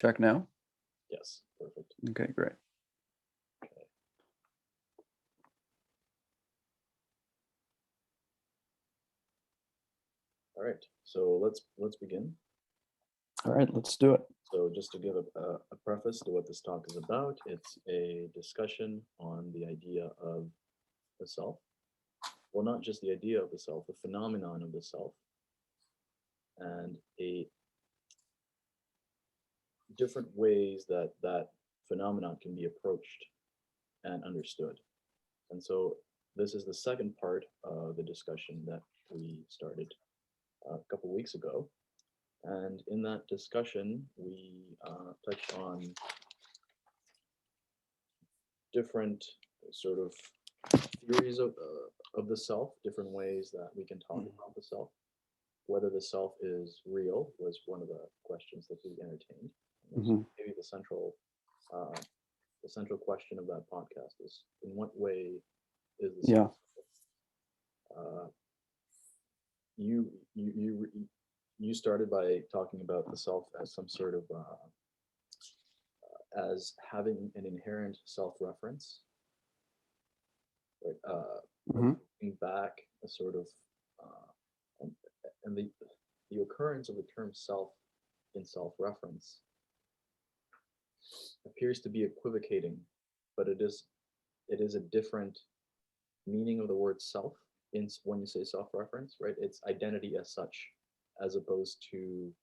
Check now. Yes, perfect. Okay, great. All right, so let's begin. All right, let's do it. So just to give a preface to what this talk is about, it's a discussion on the idea of the self. Well, not just the idea of the self, the phenomenon of the self, and a different ways that that phenomenon can be approached and understood. And so this is the second part of the discussion that we started a couple of weeks ago. And in that discussion, we touched on different sort of theories of the self, different ways that we can talk about the self. Whether the self is real was one of the questions that we entertained. Maybe the central question of that podcast is, in what way is the self? You started by talking about the self as some sort of as having an inherent self-reference, right? Looking back, a sort of and the occurrence of the term self in self-reference appears to be equivocating, but it is a different meaning of the word self in when you say self-reference, right? It's identity as such, as opposed to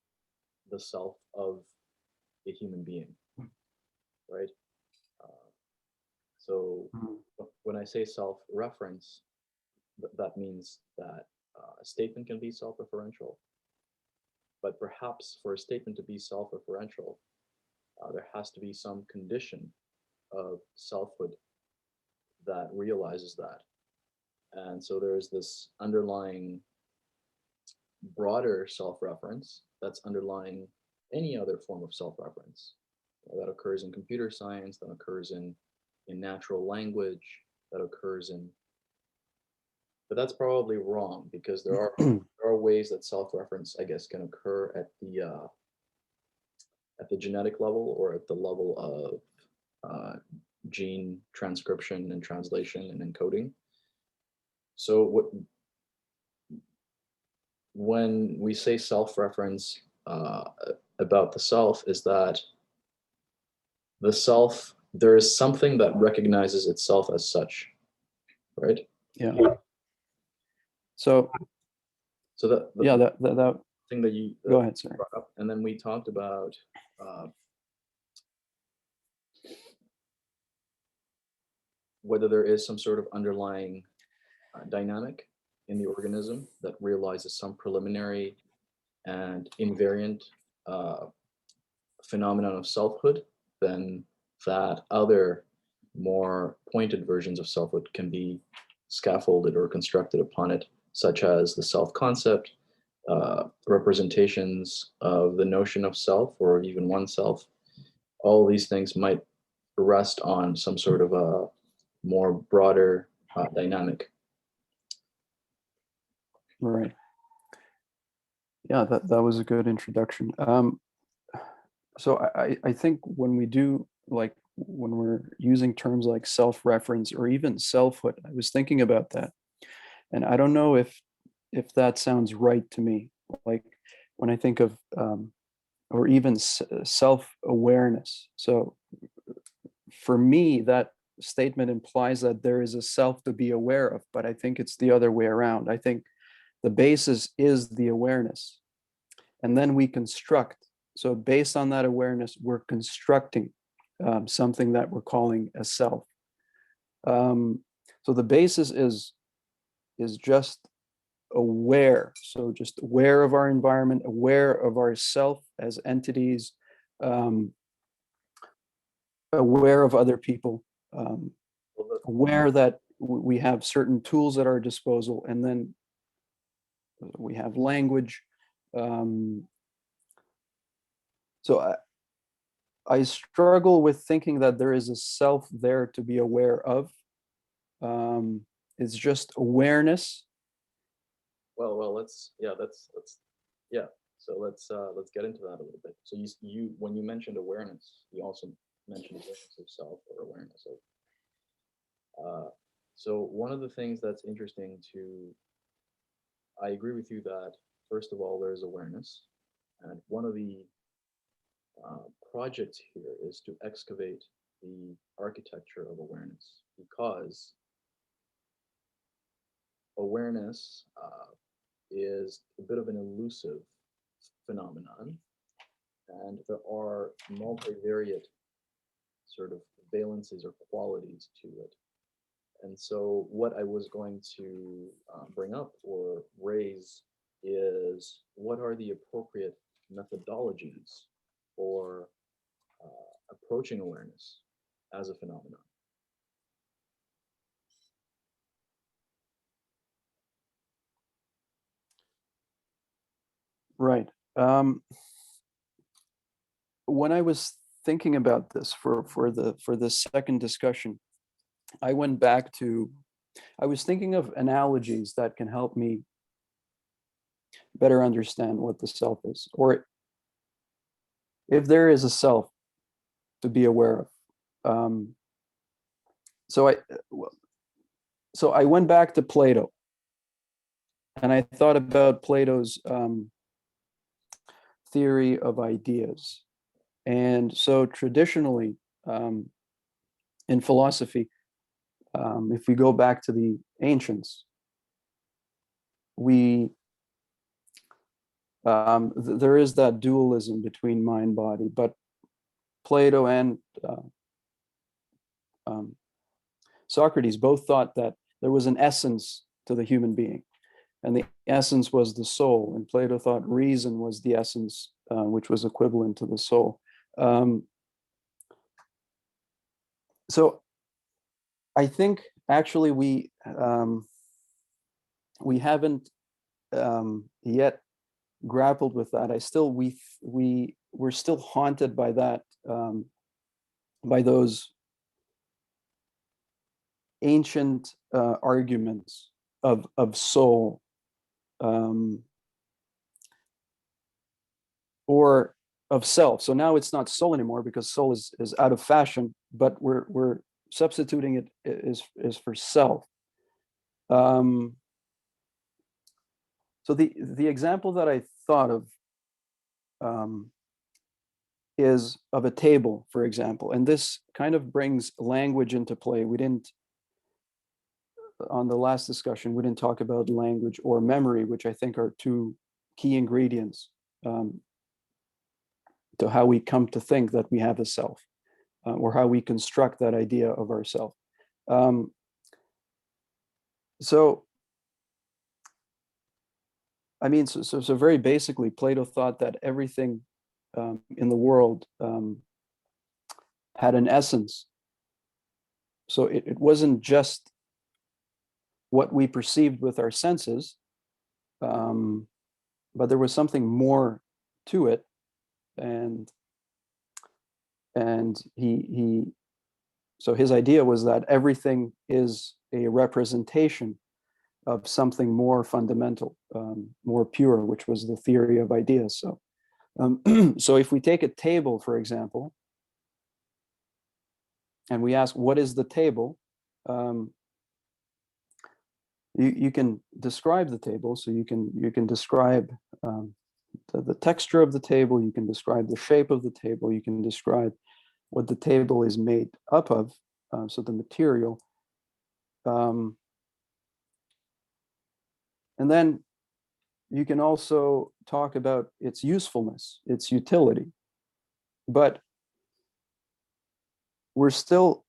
the self of a human being, right? So when I say self-reference, that means that a statement can be self-referential, but perhaps for a statement to be self-referential, there has to be some condition of selfhood that realizes that. And so there's this underlying broader self-reference that's underlying any other form of self-reference that occurs in computer science, that occurs in natural language, that occurs in, but that's probably wrong, because there are ways that self-reference, I guess, can occur at the genetic level, or at the level of gene transcription and translation and encoding. So when we say self-reference about the self, is that the self, there is something that recognizes itself as such, right? Yeah. So that thing that you go ahead, sorry. brought up, and then we talked about whether there is some sort of underlying dynamic in the organism that realizes some preliminary and invariant phenomenon of selfhood, then that other more pointed versions of selfhood can be scaffolded or constructed upon it, such as the self-concept, representations of the notion of self or even oneself. All these things might rest on some sort of a more broader dynamic. Right. Yeah, that was a good introduction. So I think when we do, like, when we're using terms like self-reference or even selfhood, I was thinking about that, and I don't know if that sounds right to me. Like when I think of or even self-awareness. So for me, that statement implies that there is a self to be aware of, but I think it's the other way around. I think the basis is the awareness, and then we construct. So based on that awareness, we're constructing something that we're calling a self. So the basis is just aware. So just aware of our environment, aware of ourself as entities, aware of other people, aware that we have certain tools at our disposal, and then we have language. So I struggle with thinking that there is a self there to be aware of. It's just awareness. Well, let's. So let's get into that a little bit. So you when you mentioned awareness, you also mentioned awareness of self or awareness of. So one of the things that's interesting to, I agree with you that first of all there's awareness, and one of the projects here is to excavate the architecture of awareness, because awareness is a bit of an elusive phenomenon, and there are multivariate sort of valences or qualities to it. And so, what I was going to bring up or raise is what are the appropriate methodologies for approaching awareness as a phenomenon. Right. When I was thinking about this for the second discussion, I went back to, I was thinking of analogies that can help me better understand what the self is, or if there is a self to be aware of. Um, so I so I went back to Plato, and I thought about Plato's theory of ideas. And so traditionally, in philosophy, if we go back to the ancients, we there is that dualism between mind body, but Plato and um, Socrates both thought that there was an essence to the human being, and the essence was the soul, and Plato thought reason was the essence, which was equivalent to the soul. um, so I think actually we haven't yet grappled with that. We're still haunted by that, by those ancient arguments of soul, um, or of self. So now it's not soul anymore because soul is out of fashion, but we're substituting it is for self. Um, so the example that I thought of um, is of a table, for example, and this kind of brings language into play. We didn't, on the last discussion, we didn't talk about language or memory, which I think are two key ingredients um, to how we come to think that we have a self, or how we construct that idea of ourself. Um, so, I mean, so very basically, Plato thought that everything in the world had an essence. So it wasn't just what we perceived with our senses, um, but there was something more to it, and he so his idea was that everything is a representation of something more fundamental, more pure, which was the theory of ideas. So so if we take a table, for example, and we ask what is the table, um, you can describe the table. So you can describe the texture of the table, you can describe the shape of the table, you can describe what the table is made up of, so the material. Um, and then you can also talk about its usefulness, its utility. But we're still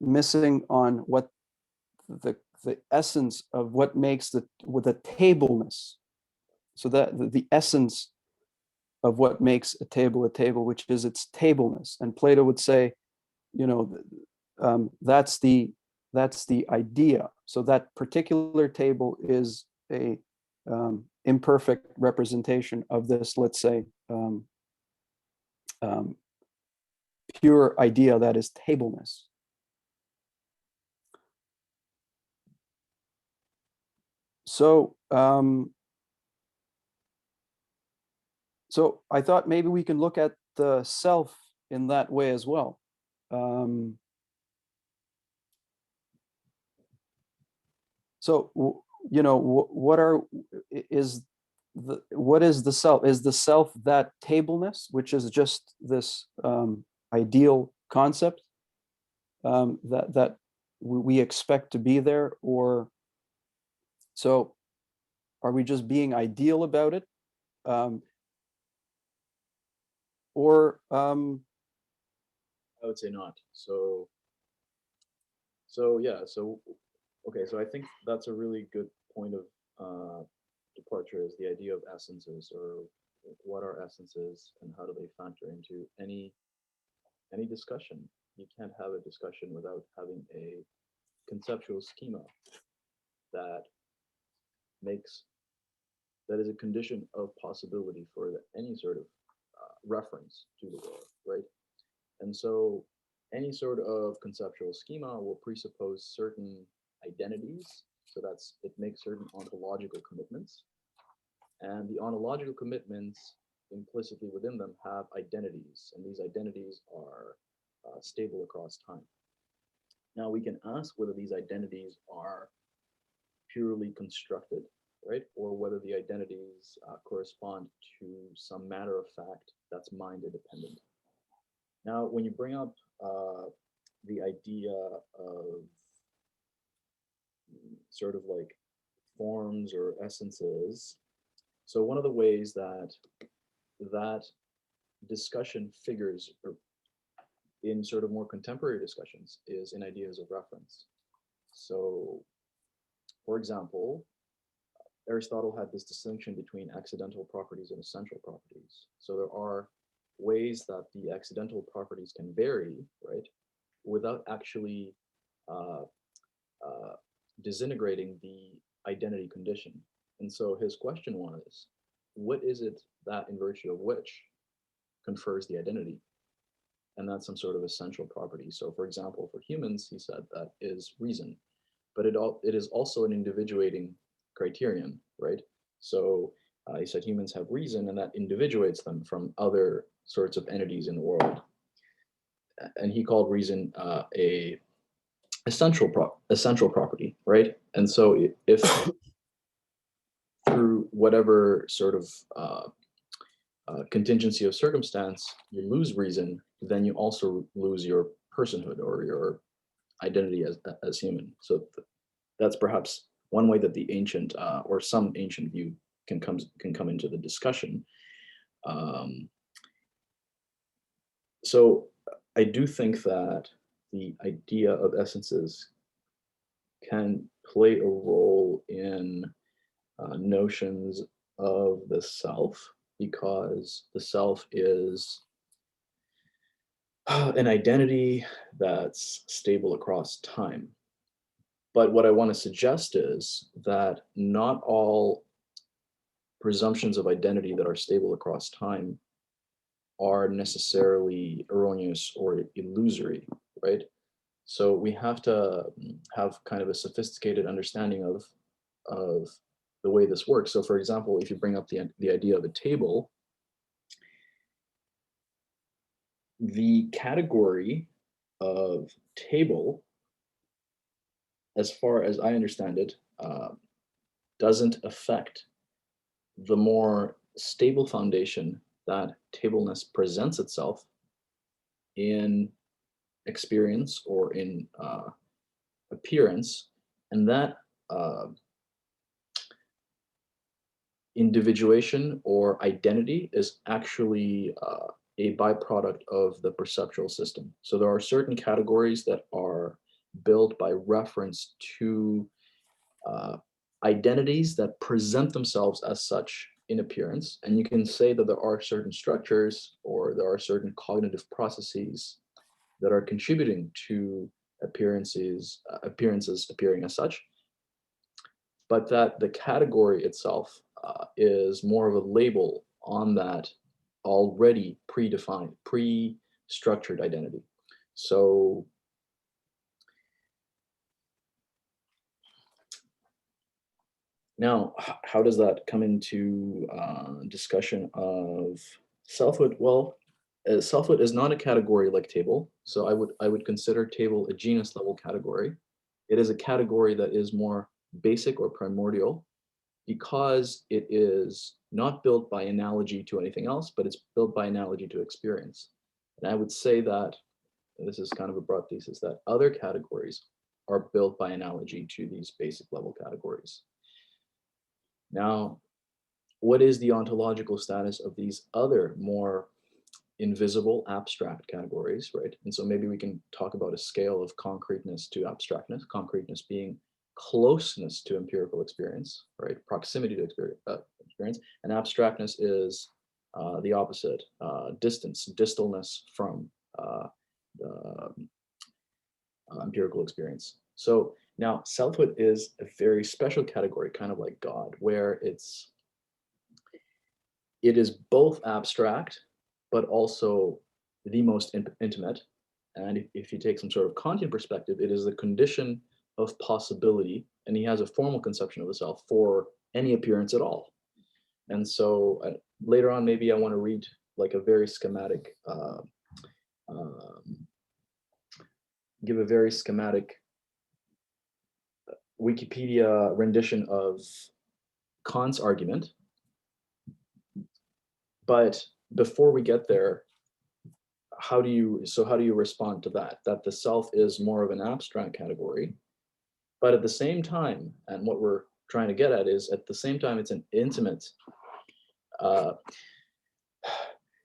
missing on what the essence of what makes with the tableness. So that the essence of what makes a table, which is its tableness. And Plato would say, you know, that's the idea. So that particular table is a imperfect representation of this, let's say, um, pure idea that is tableness. So So I thought maybe we can look at the self in that way as well. So what is the self? Is the self that tableness, which is just this ideal concept that we expect to be there, or so are we just being ideal about it, or I would say not. Yeah. Okay. So I think that's a really good point of departure, is the idea of essences, or what are essences and how do they factor into any discussion. You can't have a discussion without having a conceptual schema that makes that is a condition of possibility for any sort of reference to the world, right? And so any sort of conceptual schema will presuppose certain identities. So it makes certain ontological commitments. And the ontological commitments implicitly within them have identities. And these identities are stable across time. Now we can ask whether these identities are purely constructed, right? Or whether the identities correspond to some matter of fact that's mind independent. Now, when you bring up the idea of sort of like forms or essences, so one of the ways that discussion figures in sort of more contemporary discussions is in ideas of reference. So, for example, Aristotle had this distinction between accidental properties and essential properties. So there are ways that the accidental properties can vary, right, without actually uh, disintegrating the identity condition. And so his question was, what is it that in virtue of which confers the identity? And that's some sort of essential property. So for example, for humans, he said that is reason, but it is also an individuating criterion, right? So he said humans have reason, and that individuates them from other sorts of entities in the world. And he called reason a essential property, right? And so if through whatever sort of contingency of circumstance you lose reason, then you also lose your personhood or your identity as human. So that's perhaps one way that the ancient or some ancient view can come into the discussion. So I do think that the idea of essences can play a role in notions of the self, because the self is an identity that's stable across time. But what I want to suggest is that not all presumptions of identity that are stable across time are necessarily erroneous or illusory, right? So we have to have kind of a sophisticated understanding of the way this works. So for example, if you bring up the idea of a table, the category of table, as far as I understand it, doesn't affect the more stable foundation that tableness presents itself in experience or in appearance, and that individuation or identity is actually a byproduct of the perceptual system. So there are certain categories that are built by reference to identities that present themselves as such in appearance. And you can say that there are certain structures or there are certain cognitive processes that are contributing to appearances appearing as such, but that the category itself is more of a label on that already predefined, pre-structured identity. So Now, how does that come into discussion of selfhood? Well, selfhood is not a category like table, so I would consider table a genus level category. It is a category that is more basic or primordial because it is not built by analogy to anything else, but it's built by analogy to experience. And I would say that, and this is kind of a broad thesis, that other categories are built by analogy to these basic level categories. Now, what is the ontological status of these other more invisible abstract categories, right? And so maybe we can talk about a scale of concreteness to abstractness, concreteness being closeness to empirical experience, right? Proximity to experience, and abstractness is the opposite, distance, distalness from the empirical experience. So now selfhood is a very special category, kind of like God, where it is both abstract, but also the most intimate. And if you take some sort of Kantian perspective, it is the condition of possibility. And he has a formal conception of the self for any appearance at all. And so later on, maybe I want to read like a very schematic, give a very schematic Wikipedia rendition of Kant's argument. But before we get there, how do you respond to that? That the self is more of an abstract category, but at the same time, and what we're trying to get at is at the same time, it's an intimate,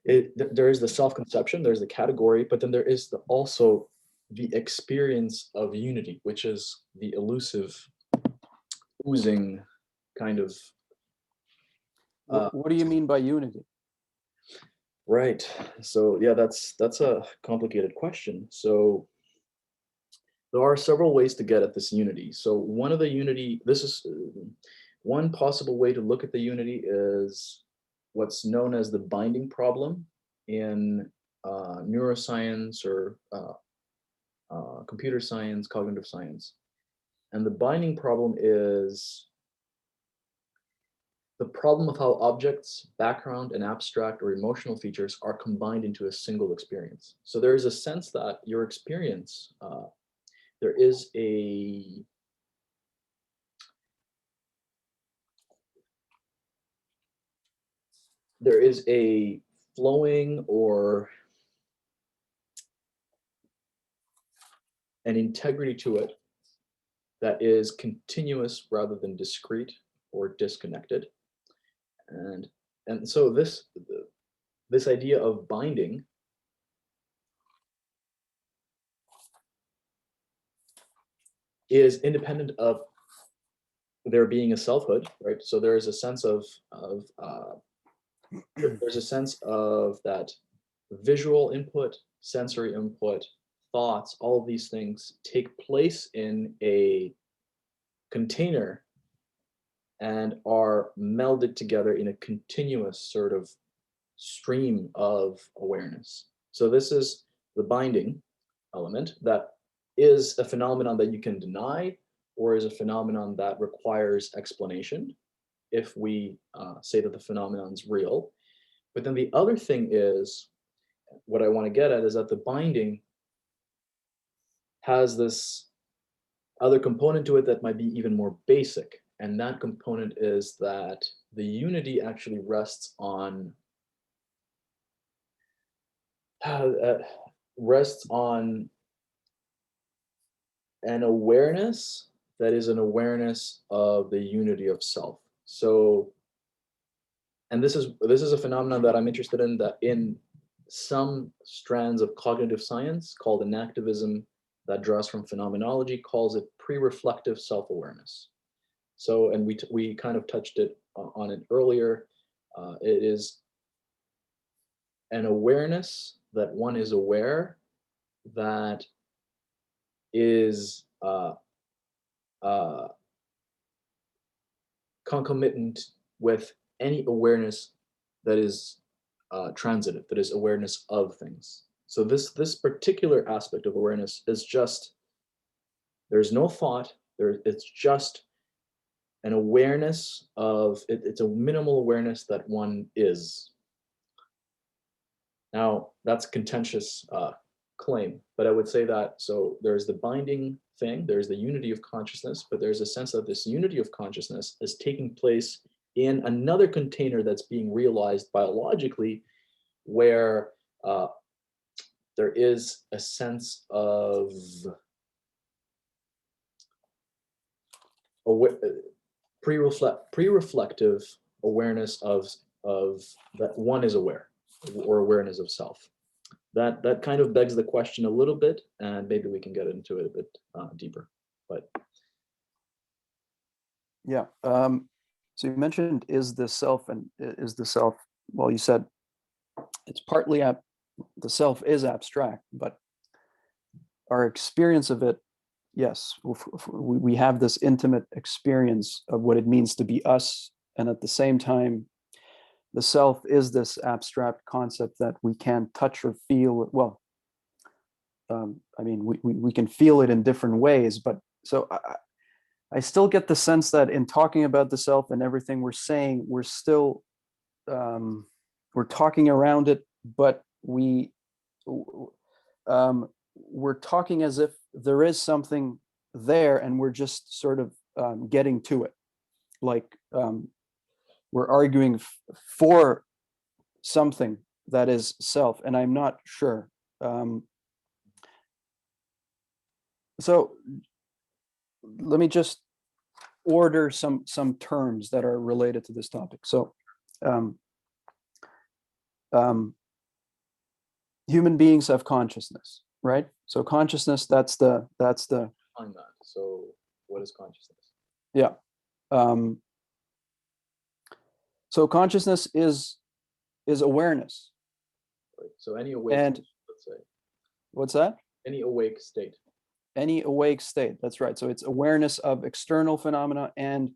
there is the self-conception, there's the category, but then there is also the experience of unity, which is the elusive, oozing kind of. What do you mean by unity? Right. So yeah, that's a complicated question. So there are several ways to get at this unity. So one of the unity, this is one possible way to look at the unity is what's known as the binding problem in neuroscience or computer science, cognitive science. And the binding problem is the problem of how objects, background, and abstract or emotional features are combined into a single experience. So there is a sense that your experience, there is a flowing or an integrity to it that is continuous rather than discrete or disconnected. And so this idea of binding is independent of there being a selfhood, right? So there is a sense of there's a sense of that visual input, sensory input, thoughts, all of these things take place in a container and are melded together in a continuous sort of stream of awareness. So this is the binding element that is a phenomenon that you can deny or is a phenomenon that requires explanation if we say that the phenomenon is real. But then the other thing is, what I want to get at is that the binding has this other component to it that might be even more basic. And that component is that the unity actually rests on an awareness that is an awareness of the unity of self. So, and this is a phenomenon that I'm interested in, that in some strands of cognitive science called enactivism that draws from phenomenology calls it pre-reflective self-awareness. So, and we kind of touched on it earlier. It is an awareness that one is aware that is concomitant with any awareness that is transitive, that is awareness of things. So this particular aspect of awareness is just, there's no thought, it's just an awareness of it, it's a minimal awareness that one is. Now, that's a contentious claim, but I would say that, so there's the binding thing, there's the unity of consciousness, but there's a sense that this unity of consciousness is taking place in another container that's being realized biologically, where there is a sense of pre-reflective awareness of that one is aware, or awareness of self. That kind of begs the question a little bit, and maybe we can get into it a bit deeper. But Yeah. So you mentioned is the self, and is the self, well, you said it's partly the self is abstract, but our experience of it, yes, we have this intimate experience of what it means to be us, and at the same time, the self is this abstract concept that we can't touch or feel. Well, I mean, we can feel it in different ways, but so I still get the sense that in talking about the self and everything we're saying, we're still we're talking around it, but we're talking as if there is something there, and we're just sort of getting to it, like we're arguing for something that is self, and I'm not sure. So let me just order some terms that are related to this topic. So human beings have consciousness, right? So consciousness, that's the on that, so what is consciousness? yeah. So consciousness is awareness. Right. So any awake, And let's say, what's that? any awake state. Any awake state. That's right. So it's awareness of external phenomena and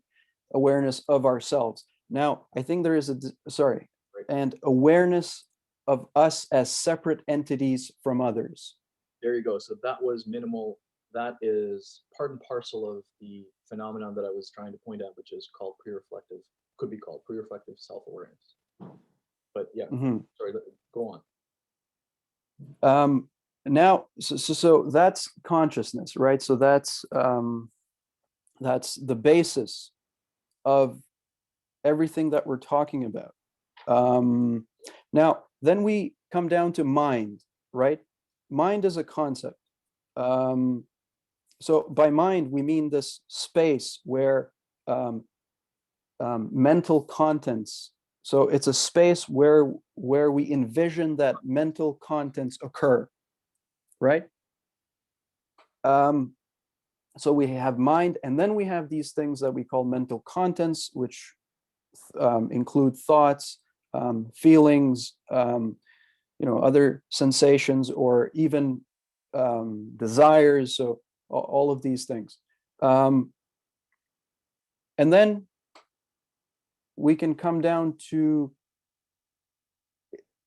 awareness of ourselves. Now, I think there is Right. and awareness of us as separate entities from others. There you go. So that was minimal. That is part and parcel of the phenomenon that I was trying to point out, which is called pre-reflective, could be called pre-reflective self-awareness. But yeah, sorry, go on. Now, so that's consciousness, right? So that's the basis of everything that we're talking about. Now, then we come down to mind, right? Mind is a concept. So by mind, we mean this space where mental contents. So it's a space where we envision that mental contents occur, right? So we have mind, and then we have these things that we call mental contents, which include thoughts, feelings, other sensations, or even desires. So all of these things. And then we can come down to,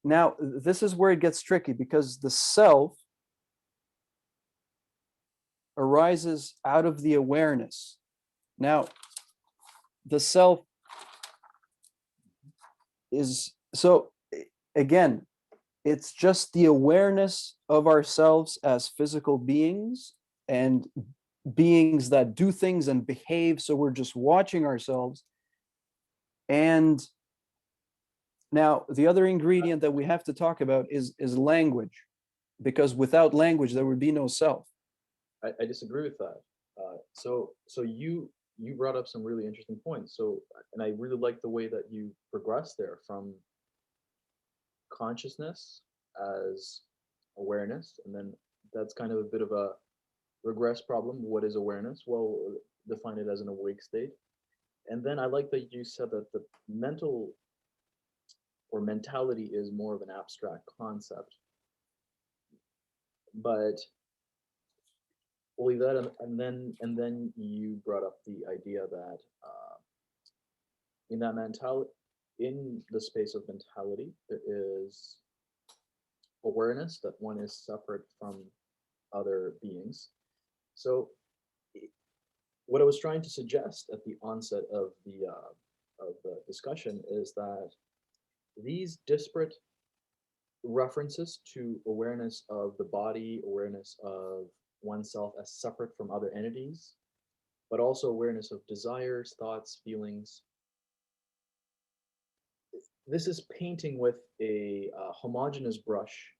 now this is where it gets tricky, because the self arises out of the awareness. Now, the self is, so again, it's just the awareness of ourselves as physical beings and beings that do things and behave. So we're just watching ourselves. And now the other ingredient that we have to talk about is language, because without language, there would be no self. I disagree with that. So you brought up some really interesting points. So, and I really like the way that you progressed there from consciousness as awareness, and then that's kind of a bit of a regress problem. What is awareness? Well, define it as an awake state. And then I like that you said that the mental or mentality is more of an abstract concept. But we'll leave that, and then you brought up the idea that in that mentality, in the space of mentality, there is awareness that one is separate from other beings. So what I was trying to suggest at the onset of the discussion is that these disparate references to awareness of the body, awareness of oneself as separate from other entities, but also awareness of desires, thoughts, feelings. This is painting with a homogeneous brush,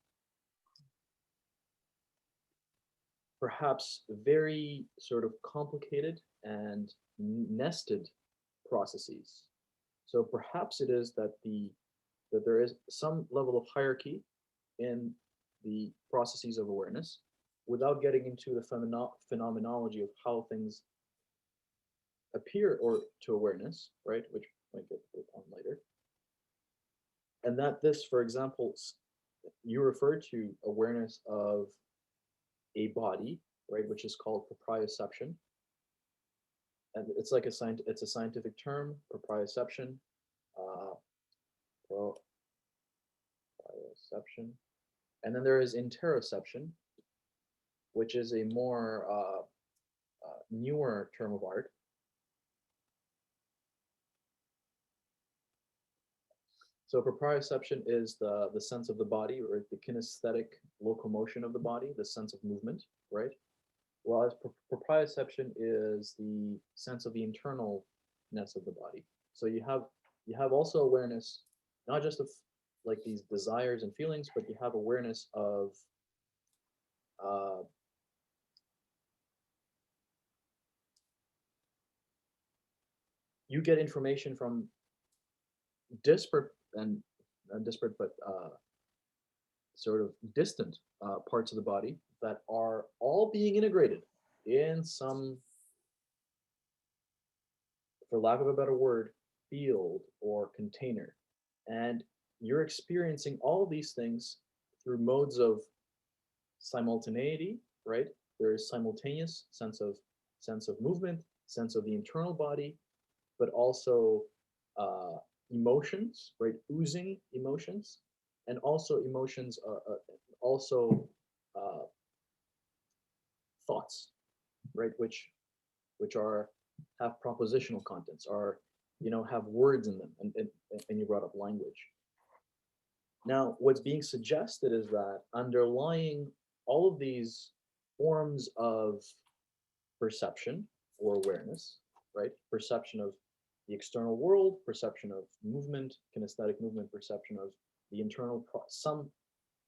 perhaps very sort of complicated and nested processes. So perhaps it is that there is some level of hierarchy in the processes of awareness without getting into the phenomenology of how things appear or to awareness, right? Which might get on later. And that this, for example, you refer to awareness of a body, right, which is called proprioception. And it's like it's a scientific term, proprioception, uh, proprioception. And then there is interoception, which is a more newer term of art. So proprioception is the sense of the body, or the kinesthetic locomotion of the body, the sense of movement, right? Whereas proprioception is the sense of the internalness of the body. So you have also awareness, not just of like these desires and feelings, but you have awareness of uh, you get information from disparate and disparate, but sort of distant parts of the body that are all being integrated in some, for lack of a better word, field or container. And you're experiencing all of these things through modes of simultaneity, right? There is simultaneous sense of movement, sense of the internal body, but also uh, emotions, right? Oozing emotions, and also emotions, also uh, thoughts, right? Which are have propositional contents, are have words in them, and you brought up language. Now, what's being suggested is that underlying all of these forms of perception or awareness, right? Perception of the external world, perception of movement, kinesthetic movement, perception of the internal, some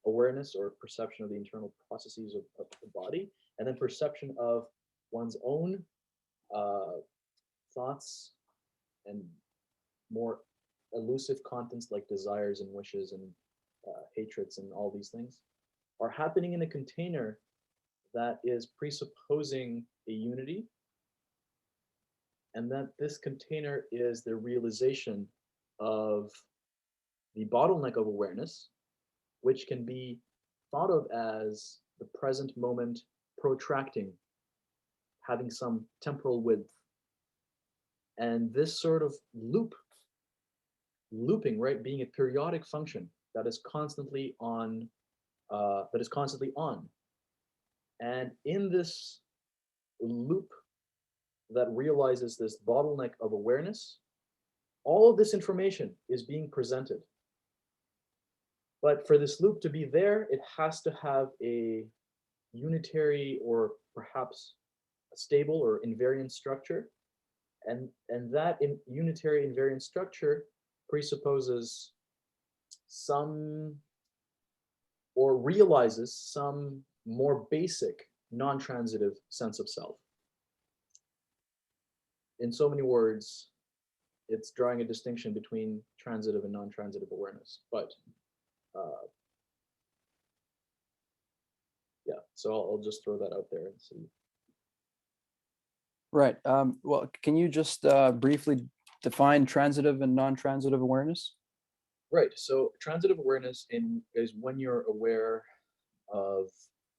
awareness or perception of the internal processes of the body, and then perception of one's own uh, thoughts and more elusive contents like desires and wishes and hatreds and all these things are happening in a container that is presupposing a unity, and that this container is the realization of the bottleneck of awareness, which can be thought of as the present moment protracting, having some temporal width. And this sort of looping, right, being a periodic function that is constantly on, And in this loop that realizes this bottleneck of awareness, all of this information is being presented. But for this loop to be there, it has to have a unitary or perhaps a stable or invariant structure. And that unitary invariant structure presupposes some, or realizes some more basic non-transitive sense of self. In so many words, it's drawing a distinction between transitive and non-transitive awareness. But yeah, so I'll just throw that out there and see. Right. Well, can you just briefly define transitive and non-transitive awareness? Right. So transitive awareness is when you're aware of,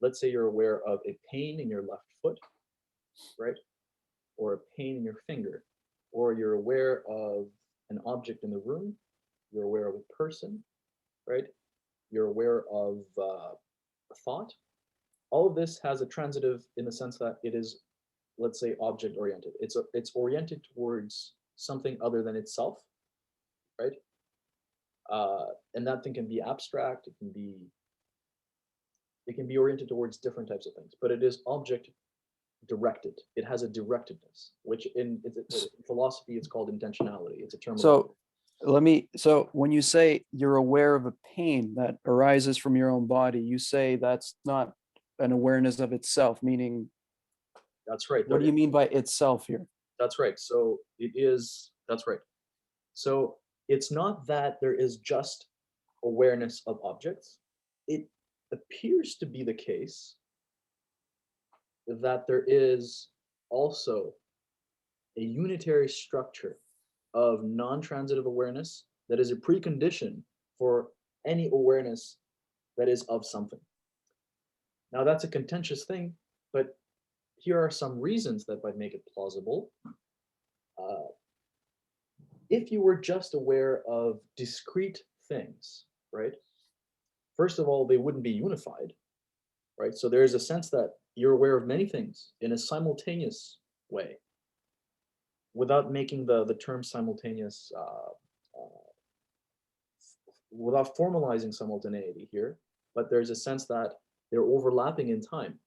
let's say you're aware of a pain in your left foot, right? Or a pain in your finger, or you're aware of an object in the room, you're aware of a person, right? You're aware of a thought. All of this has a transitive in the sense that it is let's say, object oriented. It's oriented towards something other than itself, right? And that thing can be abstract. It can be oriented towards different types of things, but it is object directed. It has a directiveness, which in philosophy it's called intentionality. It's a term. So so when you say you're aware of a pain that arises from your own body, you say that's not an awareness of itself, meaning That's right. what do you mean by itself here? That's right. So that's right. So it's not that there is just awareness of objects. It appears to be the case that there is also a unitary structure of non-transitive awareness that is a precondition for any awareness that is of something. Now that's a contentious thing, but here are some reasons that might make it plausible. If you were just aware of discrete things, right? First of all, they wouldn't be unified, right? So there's a sense that you're aware of many things in a simultaneous way without making the term simultaneous, without formalizing simultaneity here, but there's a sense that they're overlapping in time,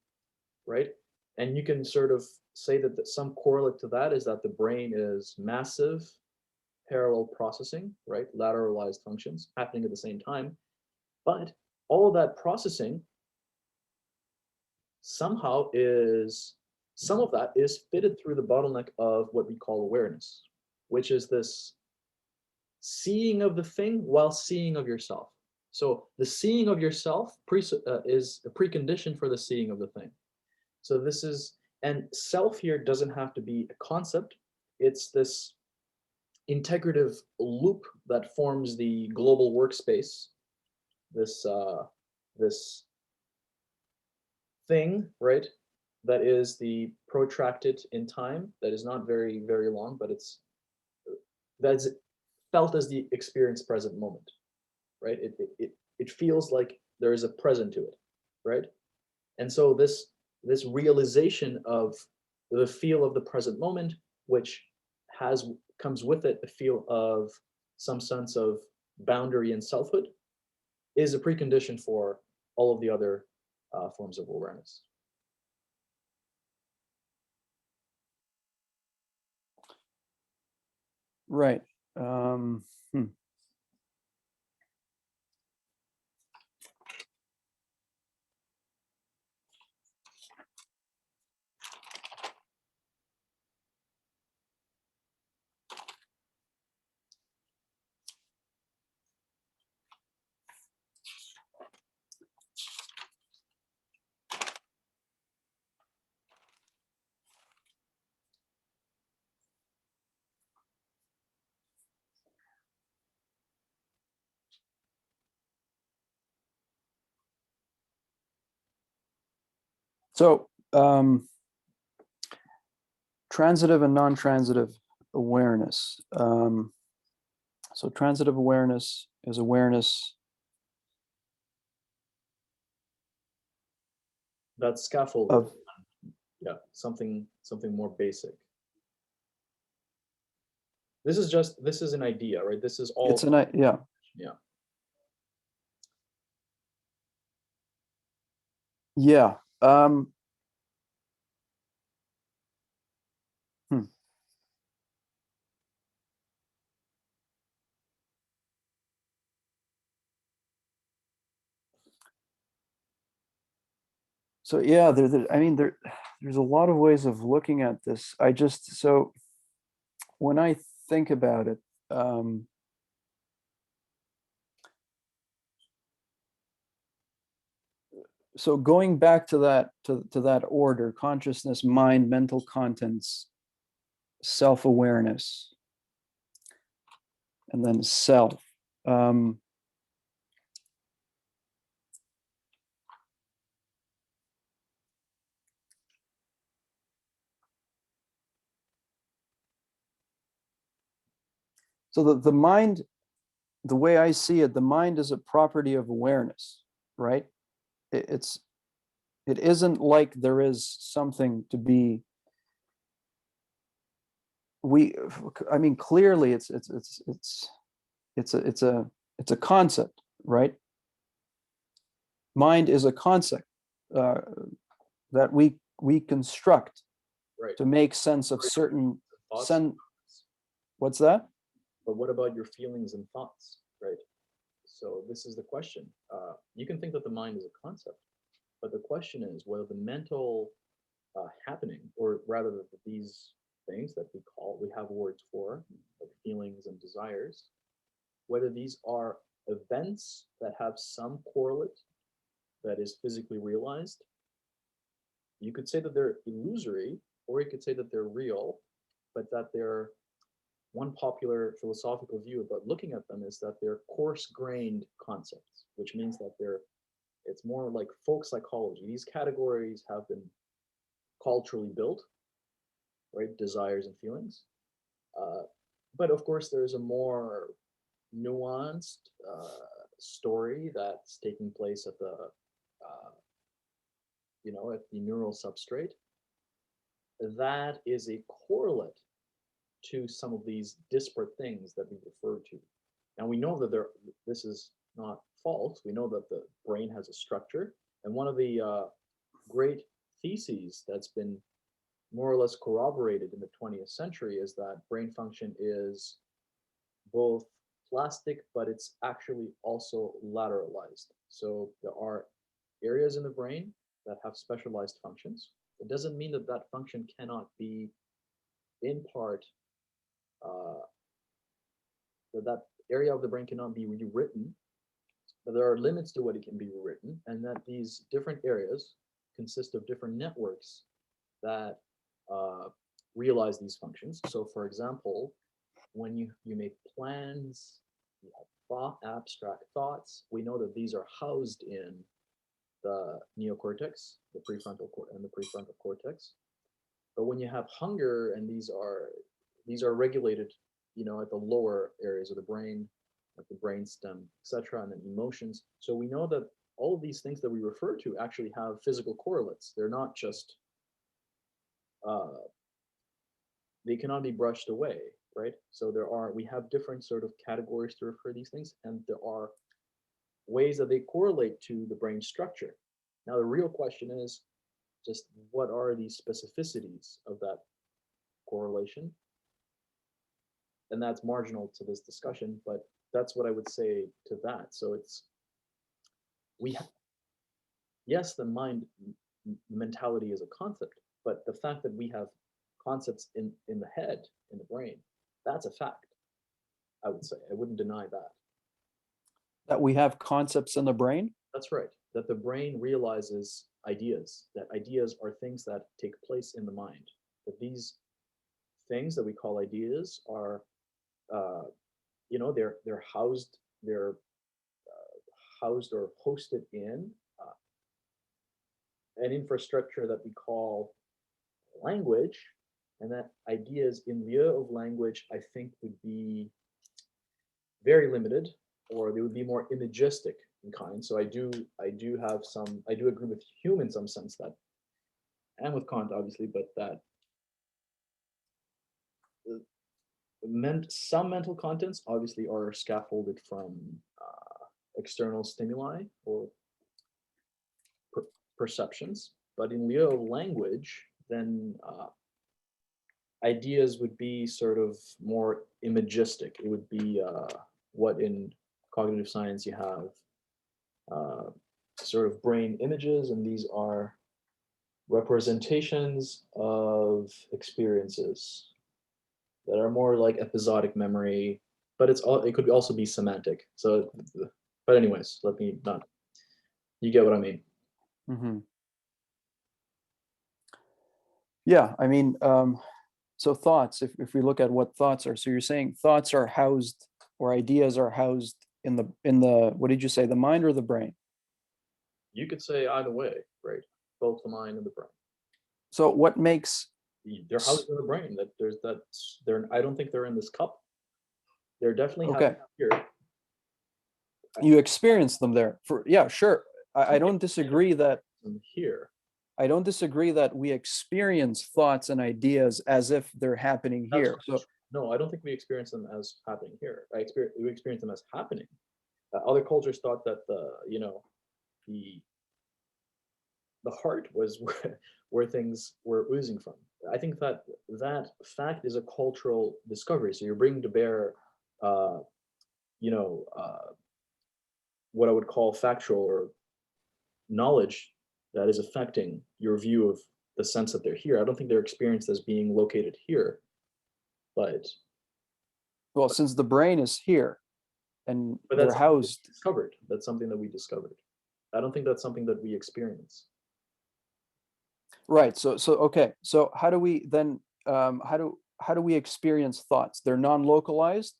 right? And you can sort of say that some correlate to that is that the brain is massive parallel processing, right? Lateralized functions happening at the same time. But all of that processing somehow some of that is fitted through the bottleneck of what we call awareness, which is this seeing of the thing while seeing of yourself. So the seeing of yourself is a precondition for the seeing of the thing. So this is, and self here doesn't have to be a concept. It's this integrative loop that forms the global workspace, this thing, right, that is the protracted in time, that is not very, very long, but that's felt as the experienced present moment, right? It feels like there is a present to it, right? And so this realization of the feel of the present moment, which comes with it a feel of some sense of boundary and selfhood, is a precondition for all of the other forms of awareness. Right. So transitive and non-transitive awareness. So transitive awareness is awareness. That scaffold of, yeah, something more basic. This is an idea, right? This is all. It's an yeah. Yeah. Yeah. So yeah, I mean, there's a lot of ways of looking at this. So when I think about it, so going back to that order: consciousness, mind, mental contents, self-awareness, and then self. So the mind, the way I see it, the mind is a property of awareness, right? It isn't like there is something to be I mean, clearly it's a concept, right? Mind is a concept uh, that we construct Right. to make sense of certain Thoughts. What's that? But what about your feelings and thoughts, right? So this is the question. You can think that the mind is a concept, but the question is whether the mental happening, or rather that these things that we have words for, like feelings and desires, whether these are events that have some correlate that is physically realized. You could say that they're illusory, or you could say that they're real, but that they're one popular philosophical view about looking at them is that they're coarse-grained concepts, which means that it's more like folk psychology. These categories have been culturally built, right? Desires and feelings. But of course, there's a more nuanced story that's taking place at at the neural substrate. That is a correlate to some of these disparate things that we refer to. Now we know that this is not false. We know that the brain has a structure, and one of the great theses that's been more or less corroborated in the 20th century is that brain function is both plastic, but it's actually also lateralized. So there are areas in the brain that have specialized functions. It doesn't mean that that function cannot be in part that area of the brain cannot be rewritten, but there are limits to what it can be rewritten, and that these different areas consist of different networks that realize these functions. So, for example, when you make plans, you have abstract thoughts. We know that these are housed in the neocortex, the prefrontal cortex. But when you have hunger, and these are regulated, at the lower areas of the brain, like the brainstem, etc., and then emotions. So we know that all of these things that we refer to actually have physical correlates. They're not just they cannot be brushed away, right? So we have different sort of categories to refer to these things, and there are ways that they correlate to the brain structure. Now the real question is just what are the specificities of that correlation? And that's marginal to this discussion, but that's what I would say to that. So yes, the mind mentality is a concept, but the fact that we have concepts in the head, in the brain, that's a fact. I would say I wouldn't deny that. That we have concepts in the brain? That's right. That the brain realizes ideas, that ideas are things that take place in the mind, that these things that we call ideas are they're housed or hosted in an infrastructure that we call language, and that ideas in lieu of language, I think, would be very limited, or they would be more imagistic in kind. So I do agree with Hume in some sense that, and with Kant obviously, but that some mental contents obviously are scaffolded from external stimuli or perceptions, but in lieu of language, then ideas would be sort of more imagistic. It would be what in cognitive science you have sort of brain images, and these are representations of experiences that are more like episodic memory, but it could also be semantic. So, but anyways, let me not. You get what I mean? Mm-hmm. Yeah, I mean, so thoughts, if we look at what thoughts are, so you're saying thoughts are housed, or ideas are housed in the what did you say, the mind or the brain? You could say either way, right? Both the mind and the brain. So what makes They're housed in the brain. I don't think they're in this cup. They're definitely okay, here. you experience them there for, yeah, sure. I don't disagree that Here. I don't disagree that we experience thoughts and ideas as if they're happening That's here. So no, I don't think we experience them as happening here. We experience them as happening. Other cultures thought that the the heart was where things were oozing from. I think that that fact is a cultural discovery. So you're bringing to bear, uh, you know, uh, what I would call factual or knowledge that is affecting your view of the sense that they're here. I don't think they're experienced as being located here, but well, since the brain is here and they're that's something that housed, we discovered. That's something that we discovered. I don't think that's something that we experience. right? So okay. So how do we then how do we experience thoughts? They're non-localized.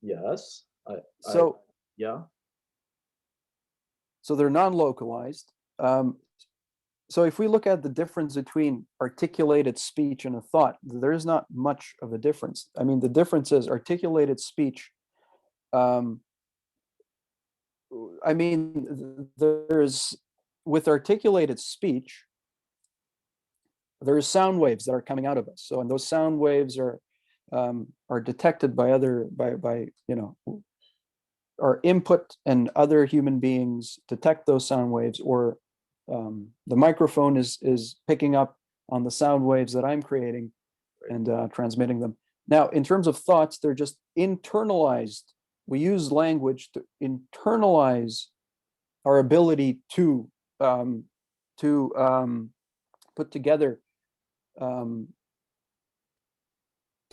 Yes, I, So yeah, so they're non-localized. Um, so if we look at the difference between articulated speech and a thought, there's not much of a difference. I mean, the difference is articulated speech. Um, I mean, there's with articulated speech, there's sound waves that are coming out of us. So, and those sound waves are detected by other by our input, and other human beings detect those sound waves, or the microphone is picking up on the sound waves that I'm creating and transmitting them. Now, in terms of thoughts, they're just internalized. We use language to internalize our ability um, to put together, um,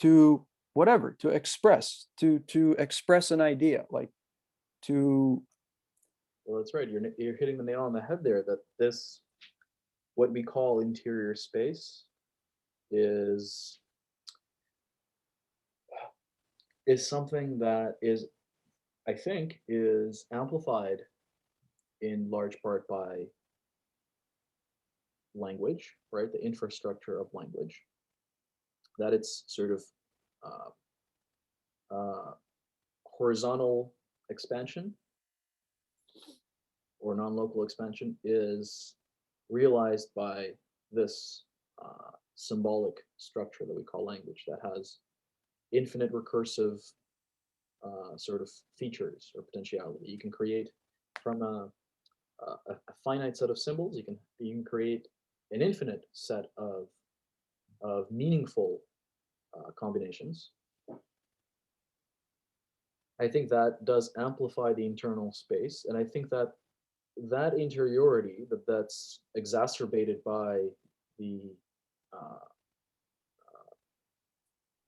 to whatever, to express an idea, like to well, that's right. You're hitting the nail on the head there. That this, what we call interior space, is is something that is, I think, is amplified in large part by language, right? The infrastructure of language. That it's sort of uh, uh, horizontal expansion or non-local expansion is realized by this symbolic structure that we call language that has infinite recursive sort of features or potentiality. You can create from a finite set of symbols. You can create an infinite set of meaningful combinations. I think that does amplify the internal space, and I think that that interiority that's exacerbated by the uh,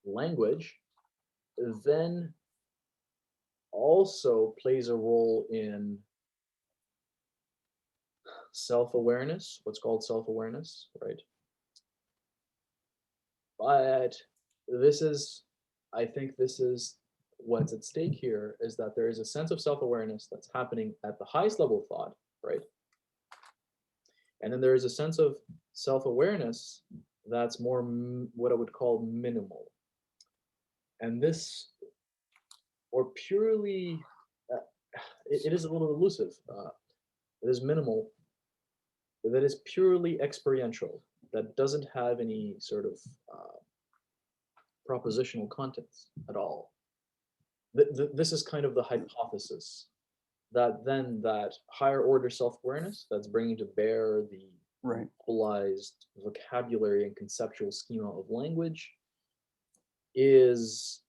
language then also plays a role in self-awareness, what's called self-awareness, right? But this is, I think this is what's at stake here, is that there is a sense of self-awareness that's happening at the highest level of thought, right? And then there is a sense of self-awareness that's more what I would call minimal. And this, or purely, uh, it is a little elusive. It is minimal, that is purely experiential, that doesn't have any sort of propositional contents at all. This is kind of the hypothesis that then that higher order self-awareness that's bringing to bear the right. globalized vocabulary and conceptual schema of language is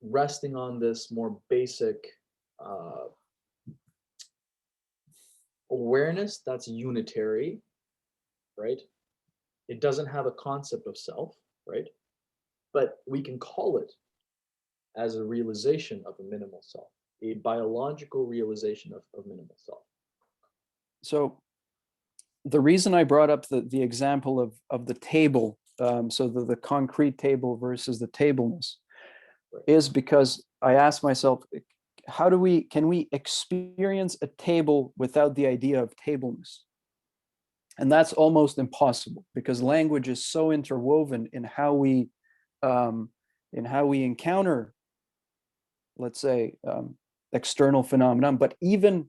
resting on this more basic uh, awareness that's unitary, right? It doesn't have a concept of self, right? But we can call it as a realization of a minimal self, a biological realization of minimal self. So the reason I brought up the example of the table, so the concrete table versus the tableness, Right. is because I asked myself, can we experience a table without the idea of tableness? And that's almost impossible, because language is so interwoven um, in how we encounter, let's say, external phenomenon, but even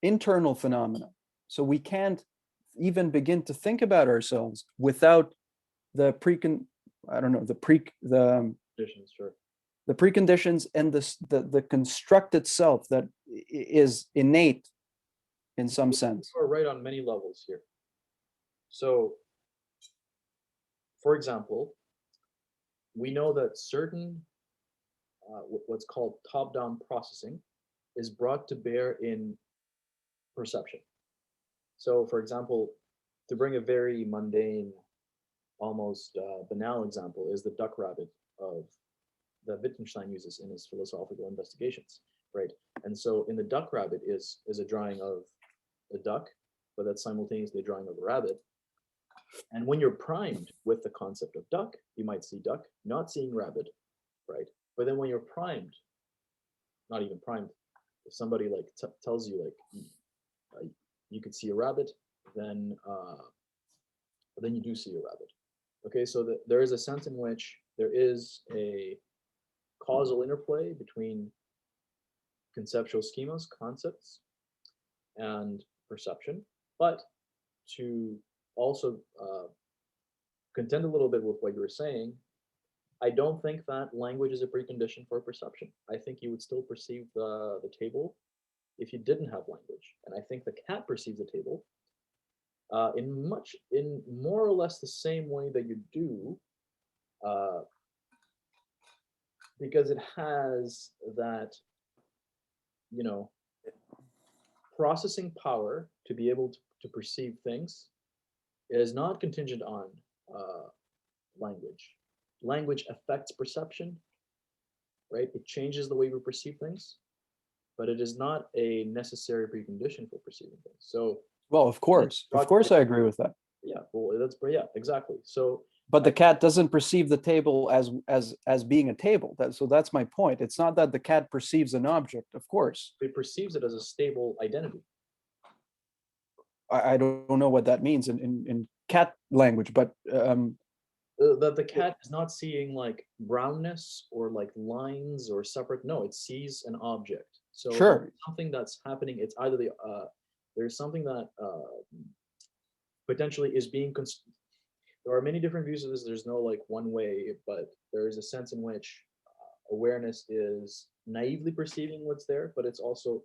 internal phenomena. So we can't even begin to think about ourselves without the Conditions, sure. the preconditions and the construct itself that is innate in some sense. You are right on many levels here. So, for example, we know that certain what's called top-down processing is brought to bear in perception. So, for example, to bring a very mundane, almost banal example, is the duck rabbit of that Wittgenstein uses in his philosophical investigations, right? And so, in the duck rabbit is a drawing of a duck, but that's simultaneously a drawing of a rabbit. And when you're primed with the concept of duck, you might see duck, not seeing rabbit, right? But then when you're primed, not even primed, if somebody like tells you like you could see a rabbit, then you do see a rabbit. Okay, so there is a sense in which there is a causal interplay between conceptual schemas, concepts, and perception. But to also contend a little bit with what you were saying, I don't think that language is a precondition for perception. I think you would still perceive the table if you didn't have language. And I think the cat perceives the table in more or less the same way that you do, because it has that, you know, processing power to be able to perceive things. It is not contingent on language. Language affects perception, right? It changes the way we perceive things, but it is not a necessary precondition for perceiving things. So, well, of course, I agree with that. Yeah, well, yeah, exactly. So, but the cat doesn't perceive the table as being a table. So that's my point. It's not that the cat perceives an object, of course. It perceives it as a stable identity. I don't know what that means in cat language, but that the cat is not seeing like brownness or like lines or separate. No, it sees an object. So sure, something that's happening. It's either there's something that potentially is being. There are many different views of this. There's no like one way, but there is a sense in which awareness is naively perceiving what's there, but it's also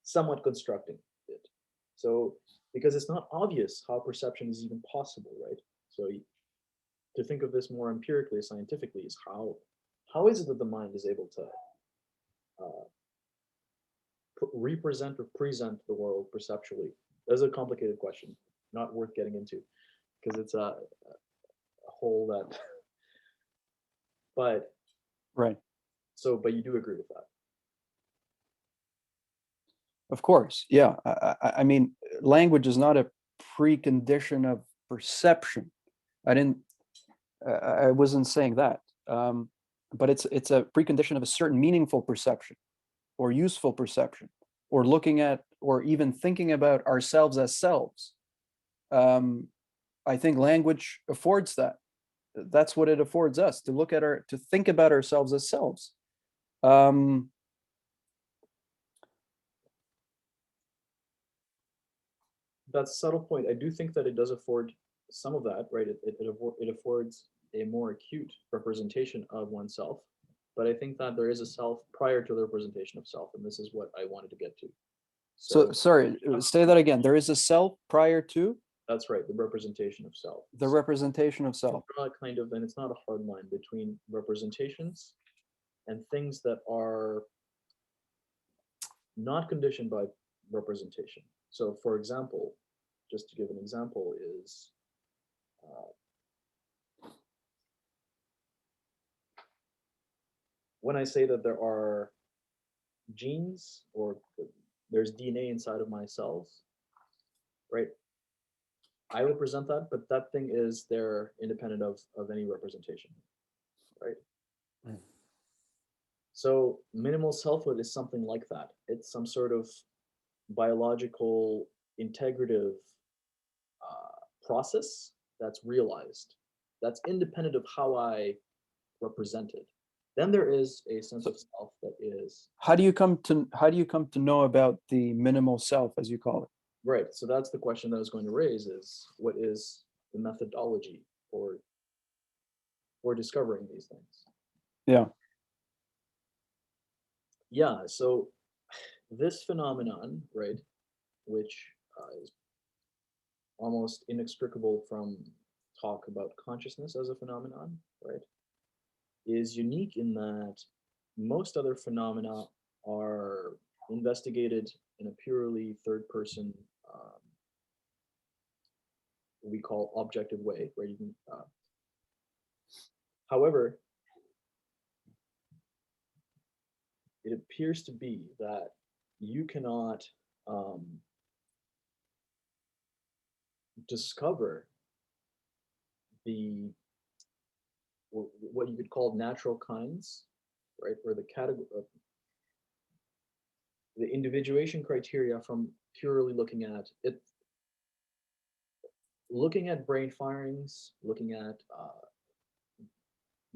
somewhat constructing it. So because it's not obvious how perception is even possible, right? So to think of this more empirically, scientifically, is how is it that the mind is able to represent or present the world perceptually? That's a complicated question, not worth getting into, because it's a whole that. But right. So, but you do agree with that? Of course, yeah. I mean, language is not a precondition of perception. I wasn't saying that, but it's a precondition of a certain meaningful perception, or useful perception, or looking at, or even thinking about ourselves as selves. I think language affords that. That's what it affords us, to look at to think about ourselves as selves. That's a subtle point. I do think that it does afford some of that, right? It affords a more acute representation of oneself, but I think that there is a self prior to the representation of self, and this is what I wanted to get to. So sorry, say that again. There is a self prior to? That's right, the representation of self. The representation of self. Kind of, and it's not a hard line between representations and things that are not conditioned by representation. So, for example, just to give an example, is when I say that there are genes or there's DNA inside of my cells, right? I represent that, but that thing is there independent of any representation, right? Mm. So minimal selfhood is something like that. It's some sort of biological integrative process that's realized, that's independent of how I represent it. Then there is a sense of self that is. How do you come to know about the minimal self, as you call it? Right. So that's the question that I was going to raise: is what is the methodology for discovering these things? Yeah. Yeah. So this phenomenon, right, which is almost inextricable from talk about consciousness as a phenomenon, right, is unique in that most other phenomena are investigated in a purely third person, um, we call objective way, where you can, however, it appears to be that you cannot um, discover the what you could call natural kinds, right? Or the category, the individuation criteria from purely looking at brain firings, looking at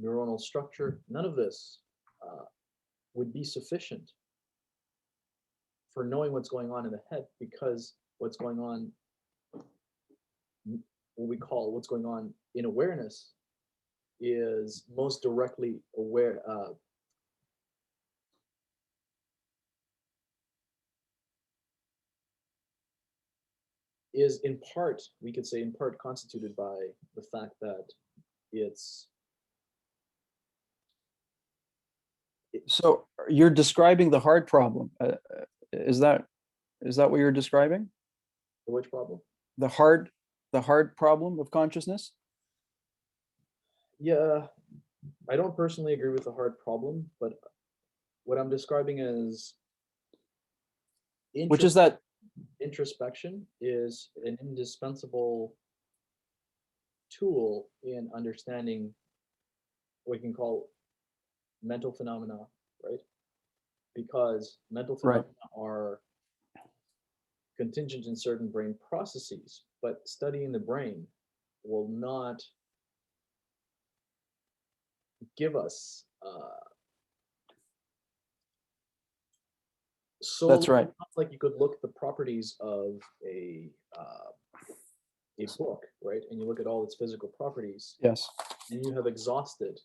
neuronal structure. None of this uh, would be sufficient for knowing what's going on in the head, because what's going on, what we call what's going on in awareness, is most directly aware, is in part, we could say in part, constituted by the fact that it's So you're describing the hard problem. Is that what you're describing? which problem? The hard problem of consciousness, Yeah, I don't personally agree with the hard problem, but what I'm describing as which is that. introspection is an indispensable tool in understanding what we can call mental phenomena, right? Because mental Right. phenomena are contingent in certain brain processes, but studying the brain will not give us That's solely, right. like you could look at the properties of a book, right? And you look at all its physical properties, Yes. and you have exhausted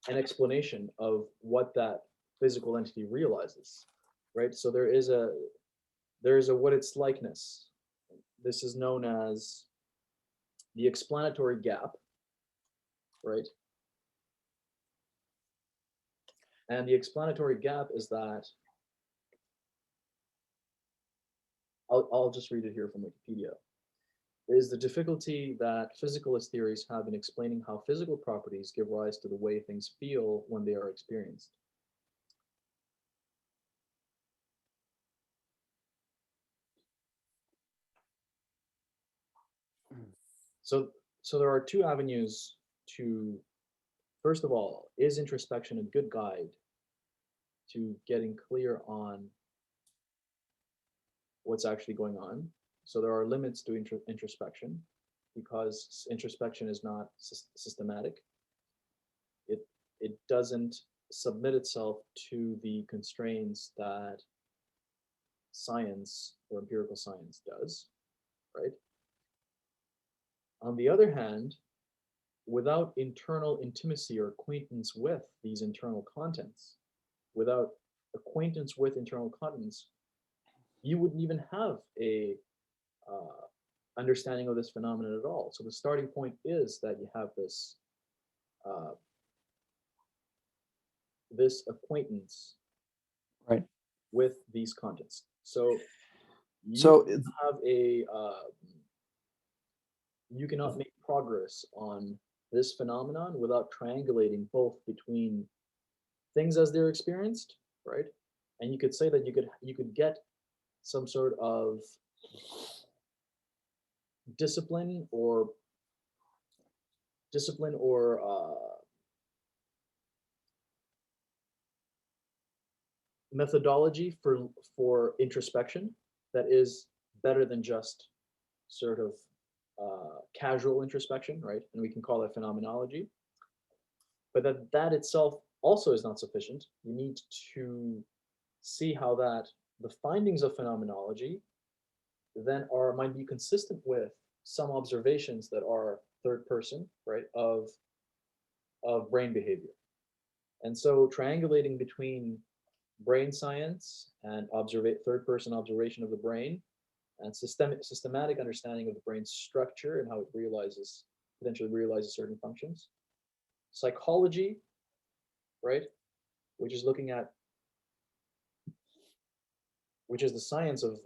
an explanation of what that physical entity realizes, right? So there is a what its likeness. This is known as the explanatory gap, right? And the explanatory gap is that I'll just read it here from Wikipedia. Is the difficulty that physicalist theories have in explaining how physical properties give rise to the way things feel when they are experienced. So, so there are two avenues to, first of all, is introspection a good guide to getting clear on what's actually going on? So there are limits to introspection, because introspection is not systematic. It it doesn't submit itself to the constraints that science or empirical science does, right? On the other hand, without internal intimacy or acquaintance with these internal contents, without acquaintance with internal contents, you wouldn't even have a uh, understanding of this phenomenon at all. So the starting point is that you have uh, this acquaintance Right. with these contents. So you So have a you cannot make progress on this phenomenon without triangulating both between things as they're experienced, right? And you could say that you could get some sort of discipline or discipline or methodology for introspection that is better than just sort of casual introspection, right? And we can call that phenomenology. But that itself also is not sufficient. You need to see how that the findings of phenomenology then might be consistent with some observations that are third person, right, of brain behavior. And so triangulating between brain science and third person observation of the brain and systematic understanding of the brain's structure and how it potentially realizes certain functions. Psychology, right, which is looking at, which is the science of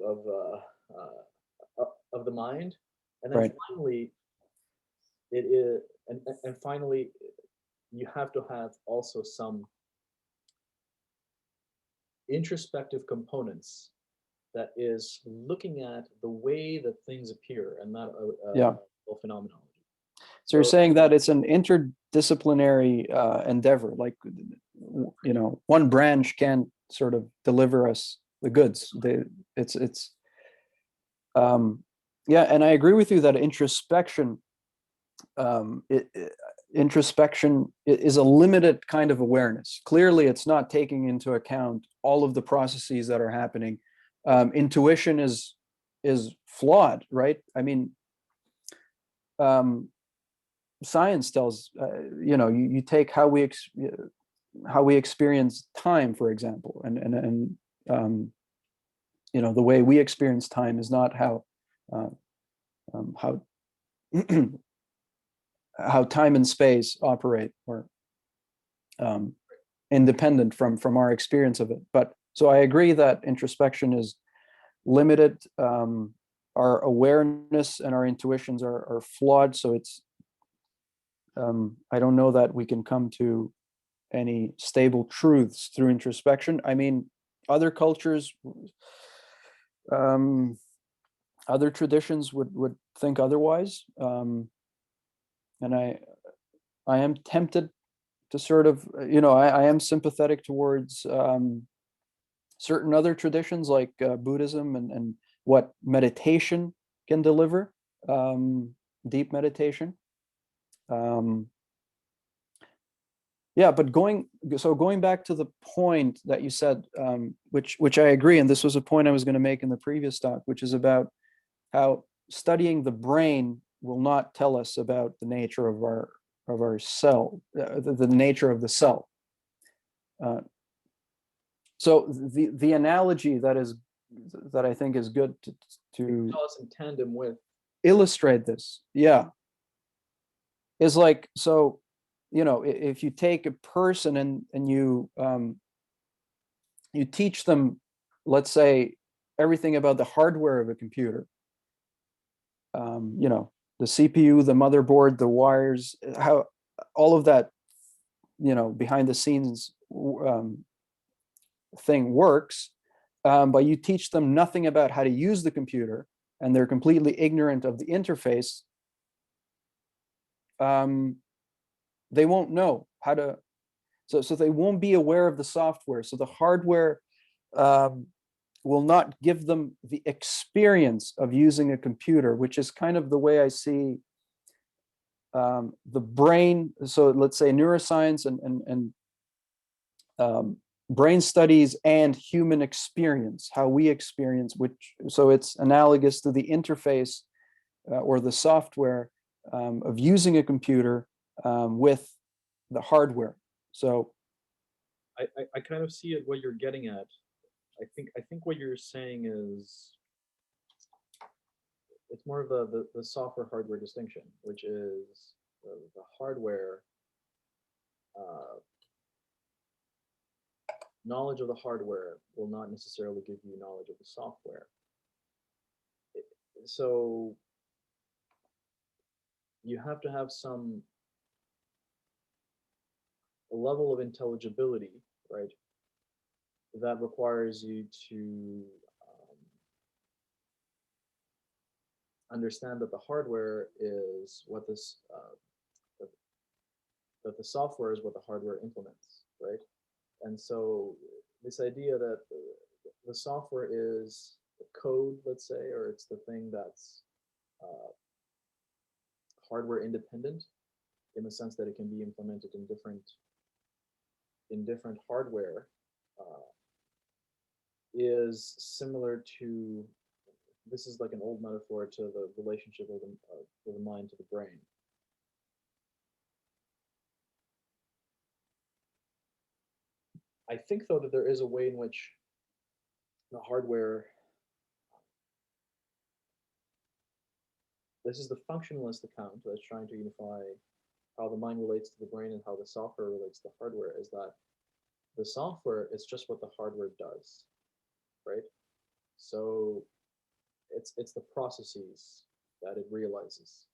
the mind. And then Right. finally, it is, and finally, you have to have also some introspective components that is looking at the way that things appear and not Yeah. phenomenology. So you're So saying that it's an interdisciplinary endeavor, like, one branch can't sort of deliver us the goods. It's yeah, and I agree with you that introspection, introspection is a limited kind of awareness. Clearly, it's not taking into account all of the processes that are happening. Intuition is flawed, right? I mean, science tells, you take how we experience time, for example, and the way we experience time is not how how how time and space operate, or independent from our experience of it. But so I agree that introspection is limited. Our awareness and our intuitions are flawed. So it's I don't know that we can come to any stable truths through introspection. I mean, other cultures, other traditions would think otherwise, and I am tempted to sort of, I am sympathetic towards certain other traditions like Buddhism and what meditation can deliver, deep meditation. Yeah, but going back to the point that you said, which I agree, and this was a point I was going to make in the previous talk, which is about how studying the brain will not tell us about the nature of our cell, the nature of the cell. So the analogy that I think is good to tell us in tandem with illustrate this, yeah, is like, so, if you take a person and you teach them, let's say, everything about the hardware of a computer, the CPU, the motherboard, the wires, how all of that, behind the scenes thing works, but you teach them nothing about how to use the computer, and they're completely ignorant of the interface, they won't know how to, so they won't be aware of the software. So the hardware will not give them the experience of using a computer, which is kind of the way I see the brain. So let's say neuroscience and brain studies and human experience, how we experience, so it's analogous to the interface or the software of using a computer with the hardware. So I kind of see it what you're getting at. I think what you're saying is it's more of the software hardware distinction, which is the hardware knowledge of the hardware will not necessarily give you knowledge of the software. So you have to have some level of intelligibility, right? That requires you to understand that the hardware is what that the software is what the hardware implements, right? And so this idea that the software is the code, let's say, or it's the thing that's hardware independent in the sense that it can be implemented in different, hardware, is similar to, this is like an old metaphor to the relationship of the mind to the brain. I think, though, that there is a way in which the hardware, this is the functionalist account that's trying to unify how the mind relates to the brain and how the software relates to hardware, is that the software is just what the hardware does, right? So it's the processes that it realizes.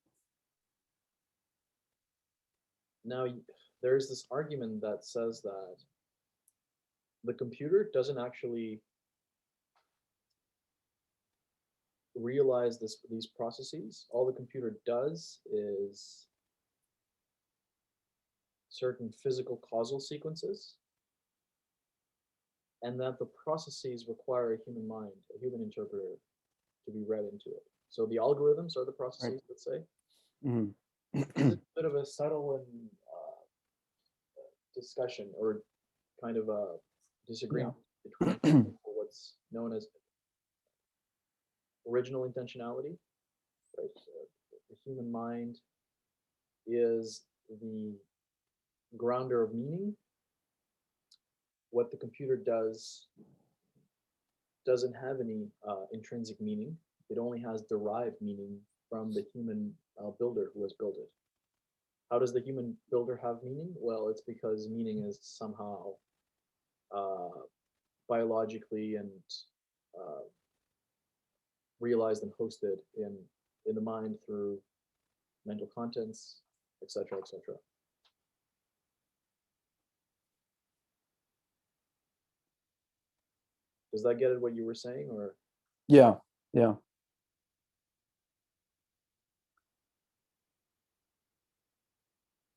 Now, there's this argument that says that the computer doesn't actually realize these processes. All the computer does is certain physical causal sequences, and that the processes require a human mind, a human interpreter, to be read into it. So the algorithms are the processes, right, let's say. Mhm. It's a bit of a subtle and discussion, or kind of a disagreement between what's known as original intentionality, right? The human mind is the grounder of meaning. What the computer doesn't have any intrinsic meaning. It only has derived meaning from the human builder who has built it. How does the human builder have meaning? Well, it's because meaning is somehow biologically and realized and hosted in the mind through mental contents, etc., etc. Does that get at what you were saying, or? Yeah, yeah.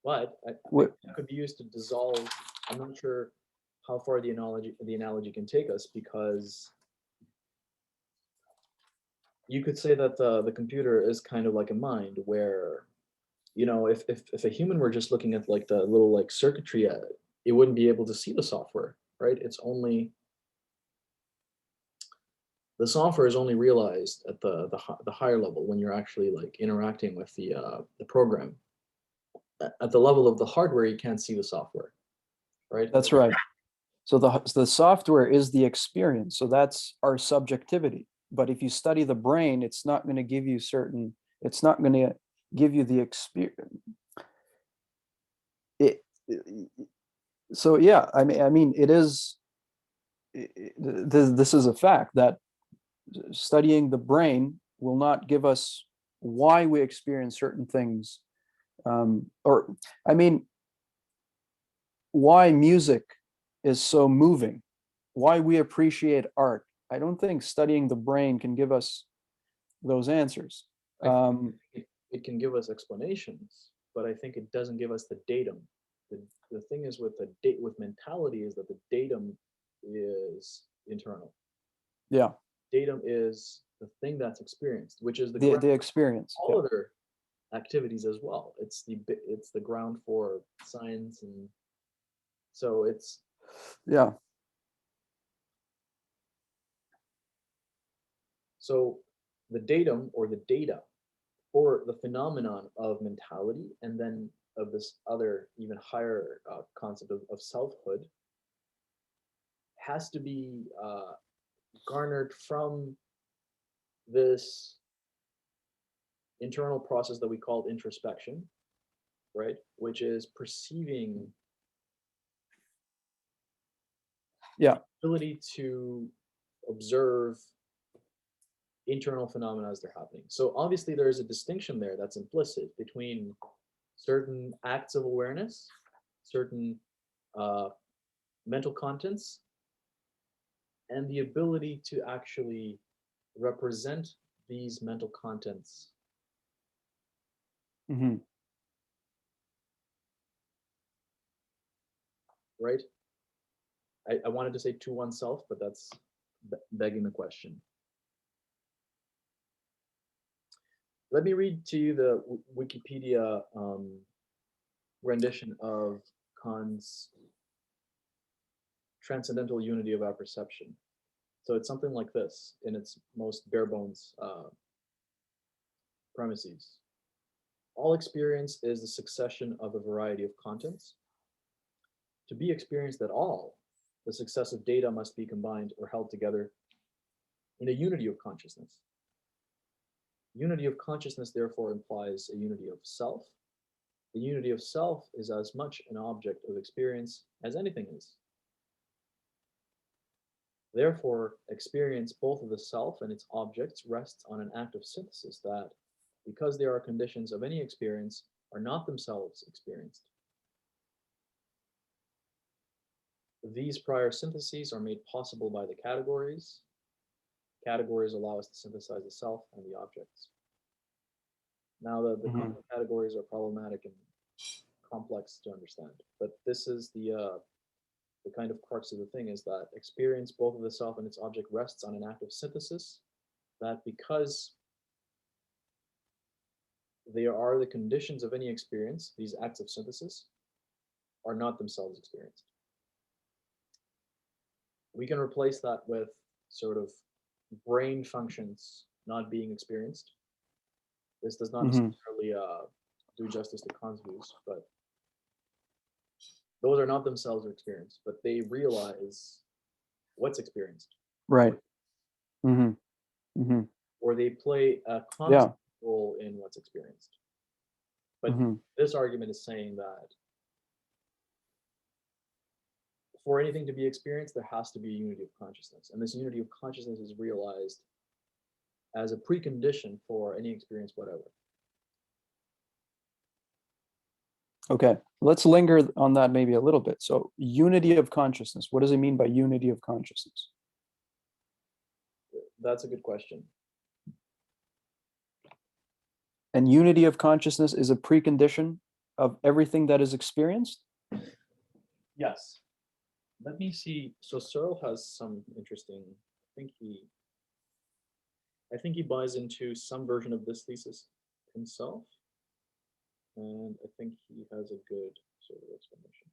But I think it could be used to dissolve. I'm not sure how far the analogy can take us, because you could say that the computer is kind of like a mind, where, you know, if a human were just looking at like the little like circuitry, it wouldn't be able to see the software, right? It's only, the software is only realized at the higher level, when you're actually like interacting with the program. At the level of the hardware, you can't see the software, right? That's right. So the software is the experience. So that's our subjectivity. But if you study the brain, it's not going to give you certain, it's not going to give you the experience. So yeah, I mean, it is, this is a fact that studying the brain will not give us why we experience certain things. Or, I mean, why music is so moving, why we appreciate art. I don't think studying the brain can give us those answers. It can give us explanations, but I think it doesn't give us the datum. The thing is with with mentality is that the datum is internal. Yeah. Datum is the thing that's experienced, which is the experience. All other activities as well. It's the ground for science, and so it's, yeah. So the datum, or the data for the phenomenon of mentality, and then of this other even higher concept of selfhood, has to be garnered from this internal process that we called introspection, right? Which is perceiving, Yeah. ability to observe internal phenomena as they're happening. So obviously there is a distinction there that's implicit between certain acts of awareness, certain mental contents, and the ability to actually represent these mental contents. Mm-hmm. Right? I wanted to say to oneself, but that's begging the question. Let me read to you the Wikipedia rendition of Kant's transcendental unity of apperception. So it's something like this in its most bare bones premises. All experience is the succession of a variety of contents. To be experienced at all, the successive data must be combined or held together in a unity of consciousness. Unity of consciousness, therefore, implies a unity of self. The unity of self is as much an object of experience as anything is. Therefore, experience both of the self and its objects rests on an act of synthesis that, because they are conditions of any experience, are not themselves experienced. These prior syntheses are made possible by the categories. Categories allow us to synthesize the self and the objects. Now, the categories are problematic and complex to understand, but this is the kind of crux of the thing, is that experience, both of the self and its object, rests on an act of synthesis that, because they are the conditions of any experience, these acts of synthesis are not themselves experienced. We can replace that with sort of brain functions not being experienced. This does not necessarily do justice to Kant's views, but those are not themselves experienced, but they realize what's experienced. Right. Or they play a constant role in what's experienced. But this argument is saying that for anything to be experienced, there has to be a unity of consciousness. And this unity of consciousness is realized as a precondition for any experience whatever. Okay, let's linger on that maybe a little bit. So unity of consciousness, what does it mean by unity of consciousness? That's a good question. And unity of consciousness is a precondition of everything that is experienced? Yes. Let me see. So Searle has some interesting, I think he buys into some version of this thesis himself. And I think he has a good sort of explanation.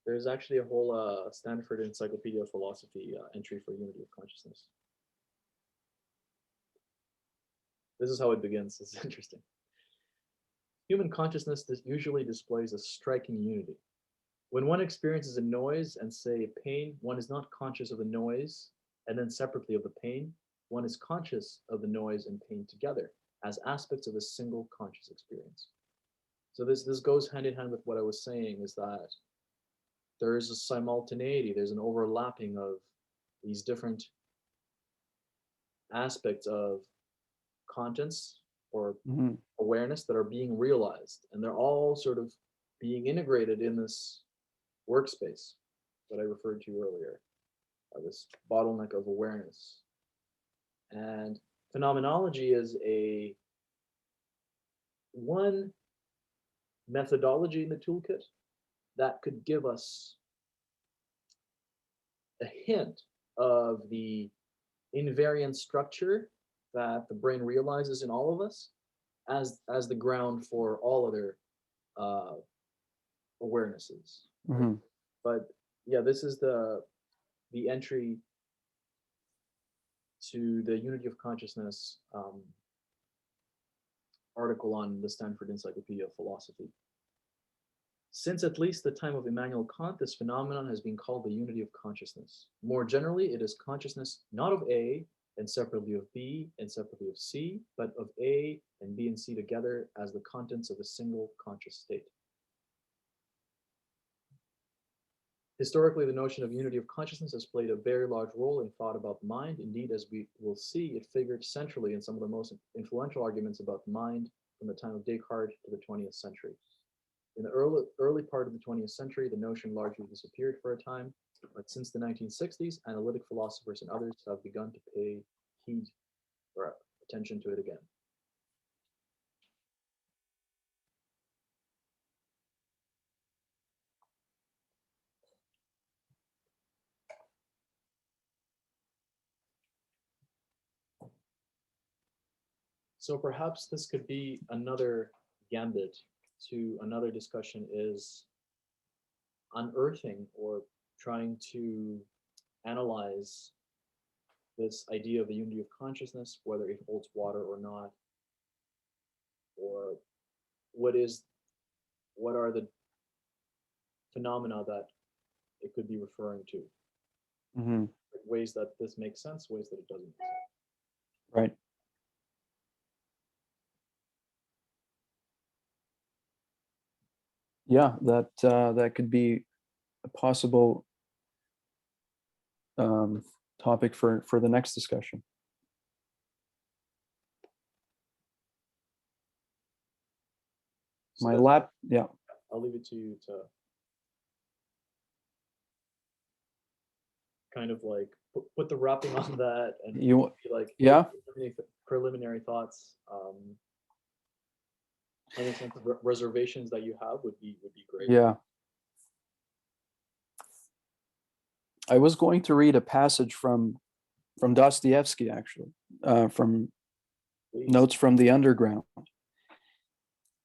There's actually a whole Stanford Encyclopedia of Philosophy entry for unity of consciousness. This is how it begins. This is interesting. Human consciousness usually displays a striking unity. When one experiences a noise and, say, pain, one is not conscious of the noise and then separately of the pain. One is conscious of the noise and pain together as aspects of a single conscious experience. So this goes hand in hand with what I was saying, is that there is a simultaneity, there's an overlapping of these different aspects of contents or awareness that are being realized, and they're all sort of being integrated in this workspace that I referred to earlier, this bottleneck of awareness. And phenomenology is one methodology in the toolkit that could give us a hint of the invariant structure that the brain realizes in all of us as the ground for all other awarenesses. Right? But yeah, this is the entry to the unity of consciousness article on the Stanford Encyclopedia of Philosophy. Since at least the time of Immanuel Kant, this phenomenon has been called the unity of consciousness. More generally, it is consciousness not of A and separately of B and separately of C, but of A and B and C together as the contents of a single conscious state. Historically, the notion of unity of consciousness has played a very large role in thought about the mind. Indeed, as we will see, it figured centrally in some of the most influential arguments about the mind from the time of Descartes to the 20th century. In the early part of the 20th century, the notion largely disappeared for a time, but since the 1960s, analytic philosophers and others have begun to pay heed or attention to it again. So perhaps this could be another gambit to another discussion, is unearthing or trying to analyze this idea of the unity of consciousness, whether it holds water or not, or what is what are the phenomena that it could be referring to, Hmm. ways that this makes sense, ways that it doesn't make sense. Right. Yeah, that could be a possible um, topic for the next discussion. So My that, lap, yeah. I'll leave it to you to kind of like put the wrapping on that, and You, be like yeah, preliminary thoughts. Any sense of reservations that you have would be great. yeah. I was going to read a passage from Dostoevsky, actually, from Please. Notes from the Underground.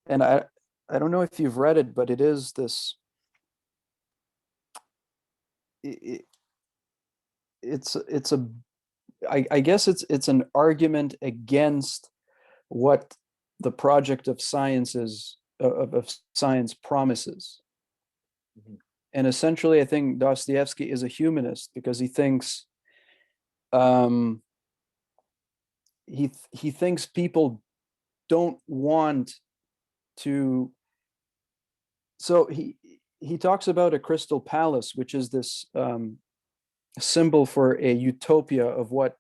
And I don't know if you've read it, but it is this. It, it's a I guess it's an argument against what the project of science is of science promises. Mhm. And essentially, I think Dostoevsky is a humanist because he thinks um, he thinks people don't want to. So he talks about a crystal palace, which is this symbol for a utopia of what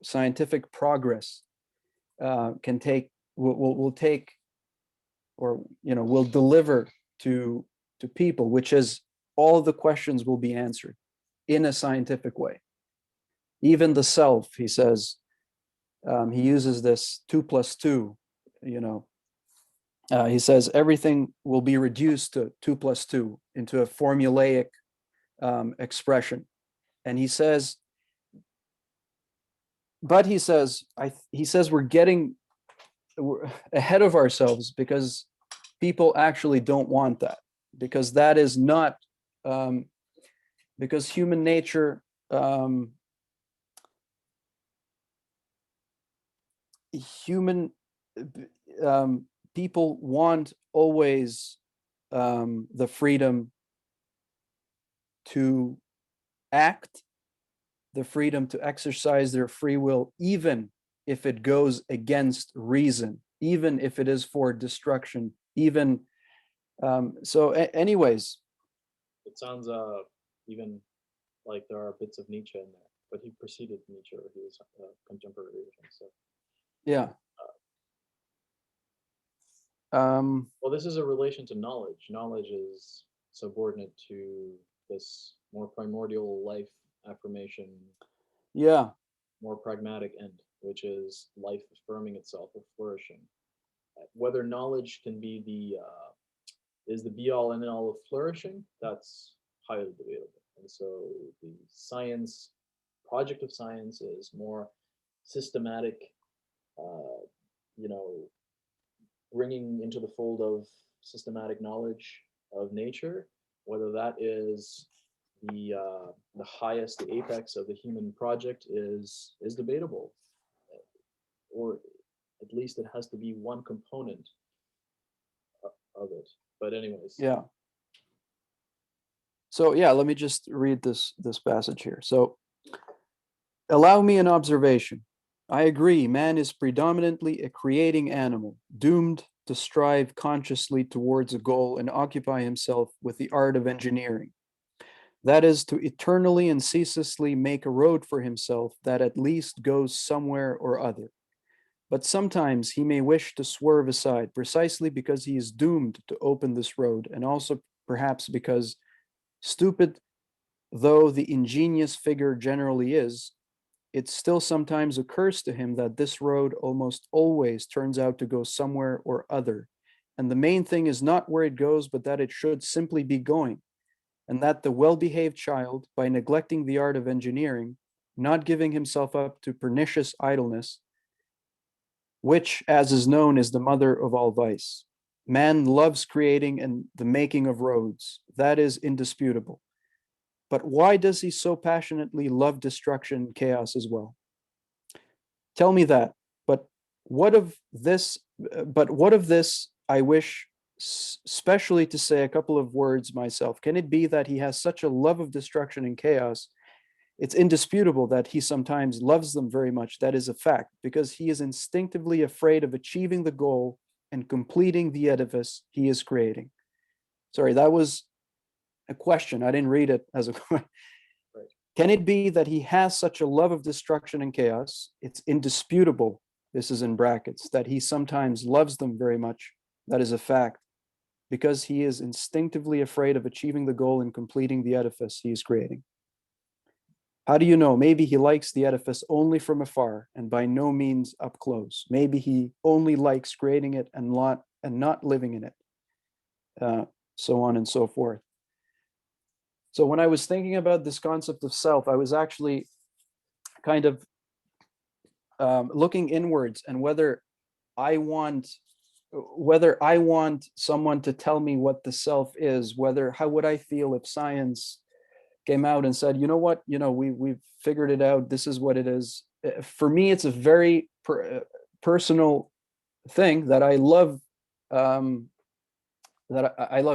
scientific progress can take will take, or will deliver to people, which is all the questions will be answered in a scientific way. Even the self, he says, he uses this 2 + 2, he says everything will be reduced to 2 + 2 into a formulaic expression. And he says, but he says we're ahead of ourselves because people actually don't want that, because that is not because human nature, human people want always the freedom to act, the freedom to exercise their free will, even if it goes against reason, even if it is for destruction, even anyways. It sounds even like there are bits of Nietzsche in there, but he preceded Nietzsche, or he was contemporary with him. So Yeah. well, this is a relation to knowledge. Knowledge is subordinate to this more primordial life affirmation, Yeah. more pragmatic end, which is life affirming itself or flourishing. Whether knowledge can be the is the be all and end all of flourishing, that's highly debatable. And so the science project of science is more systematic, uh, you know, bringing into the fold of systematic knowledge of nature, whether that is the highest, the apex of the human project, is debatable, or at least it has to be one component of it. But anyways, Yeah. So yeah, let me just read this passage here. So, allow me an observation. I agree, man is predominantly a creating animal, doomed to strive consciously towards a goal and occupy himself with the art of engineering. That is, to eternally and ceaselessly make a road for himself that at least goes somewhere or other. But sometimes he may wish to swerve aside, precisely because he is doomed to open this road, and also perhaps because, stupid though the ingenious figure generally is, it still sometimes occurs to him that this road almost always turns out to go somewhere or other. And the main thing is not where it goes, but that it should simply be going. And that the well-behaved child, by neglecting the art of engineering, not giving himself up to pernicious idleness, which, as is known, is the mother of all vice. Man loves creating and the making of roads. That is indisputable. But why does he so passionately love destruction and chaos as well? Tell me that. But what of this? But what of this? I wish specially to say a couple of words myself. Can it be that he has such a love of destruction and chaos? It's indisputable that he sometimes loves them very much. That is a fact, because he is instinctively afraid of achieving the goal and completing the edifice he is creating. Sorry, that was a question. I didn't read it as a question. Right. Can it be that he has such a love of destruction and chaos? It's indisputable, this is in brackets, that he sometimes loves them very much. That is a fact, because he is instinctively afraid of achieving the goal and completing the edifice he is creating. How do you know? Maybe he likes the edifice only from afar and by no means up close. Maybe he only likes creating it and not living in it, so on and so forth. So when I was thinking about this concept of self, I was actually kind of looking inwards and whether I want someone to tell me what the self is, how would I feel if science came out and said, you know what, we've figured it out, this is what it is. For me, it's a very personal thing that I love,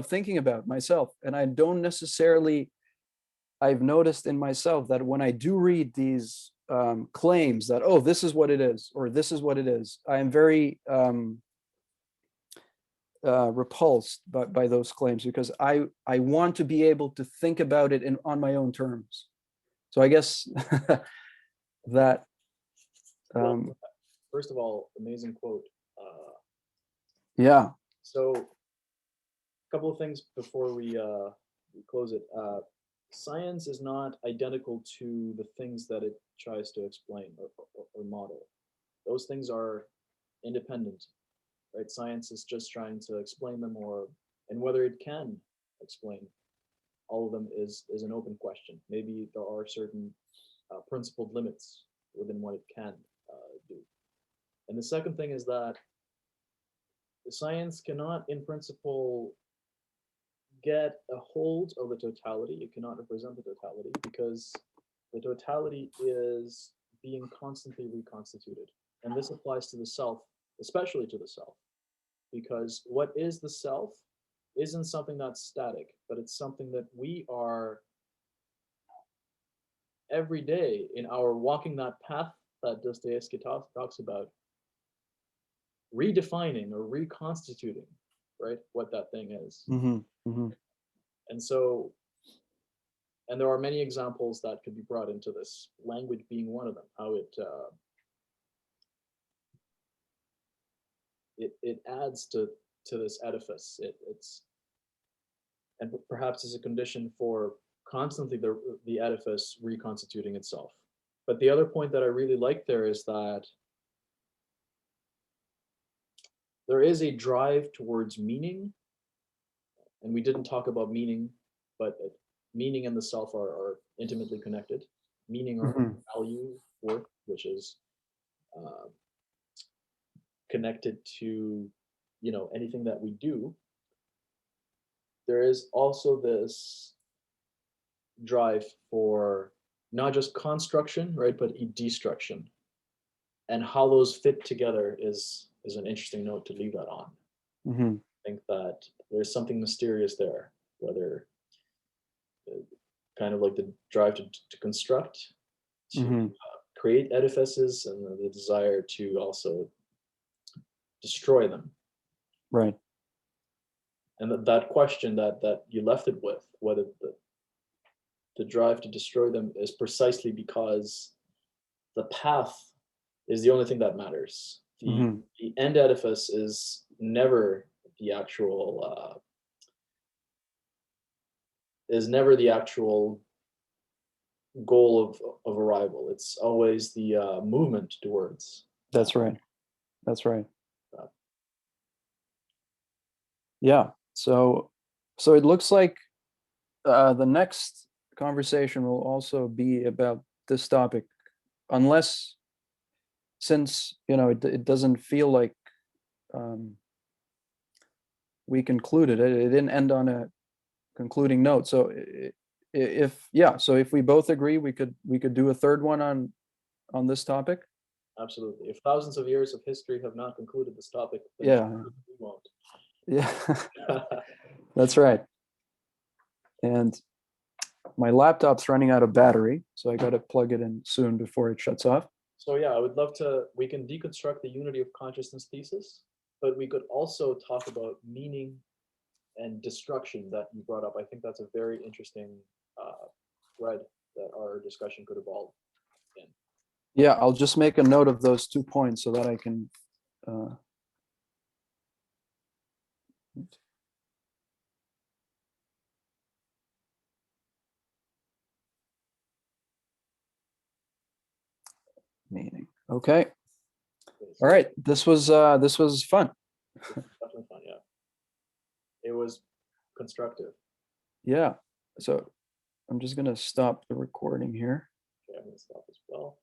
thinking about myself. And I don't necessarily, I've noticed in myself that when I do read these claims that, oh, this is what it is, or this is what it is, I am very repulsed by those claims, because I want to be able to think about it on my own terms. So I guess that. Well, first of all, amazing quote. Yeah. So, a couple of things before we close it. Science is not identical to the things that it tries to explain or model. Those things are independent, right? Science is just trying to explain them, and whether it can explain all of them is an open question. Maybe there are certain principled limits within what it can do. And the second thing is that science cannot, in principle, get a hold of the totality. It cannot represent the totality because the totality is being constantly reconstituted. And this applies to the self, especially to the self, because what is the self isn't something that's static, but it's something that we are every day in our walking that path that Dostoevsky talks about, redefining or reconstituting, right, what that thing is. Mm-hmm. Mm-hmm. And so, and there are many examples that could be brought into this, language being one of them, how it adds to this edifice. It's and perhaps as a condition for constantly the edifice reconstituting itself. But the other point that I really like there is that there is a drive towards meaning, and we didn't talk about meaning, but meaning and the self are intimately connected. Meaning or Mm-hmm. value, worth, which is uh, connected to anything that we do. There is also this drive for not just construction, right, but destruction, and how those fit together is an interesting note to leave that on. Mm-hmm. I think that there's something mysterious there, whether kind of like the drive to construct, to Mm-hmm. create edifices, and the desire to also destroy them. Right. And that question that you left it with, whether the drive to destroy them is precisely because the path is the only thing that matters. Mm-hmm. The end edifice is never the actual goal of arrival. It's always the movement towards. That's right. That's right. That. Yeah. So it looks like the next conversation will also be about this topic, unless since it doesn't feel like we concluded it. It didn't end on a concluding note. So if we both agree, we could do a third one on this topic. Absolutely. If thousands of years of history have not concluded this topic, then Yeah. we won't. Yeah, that's right. And my laptop's running out of battery, so I got to plug it in soon before it shuts off. So yeah, I would love to, we can deconstruct the unity of consciousness thesis, but we could also talk about meaning and destruction that you brought up. I think that's a very interesting thread that our discussion could evolve in. Yeah, I'll just make a note of those 2 points so that I can meaning. Okay. All right. This was fun. Definitely fun, yeah. It was constructive. Yeah. So I'm just gonna stop the recording here. Okay, I'm gonna stop as well.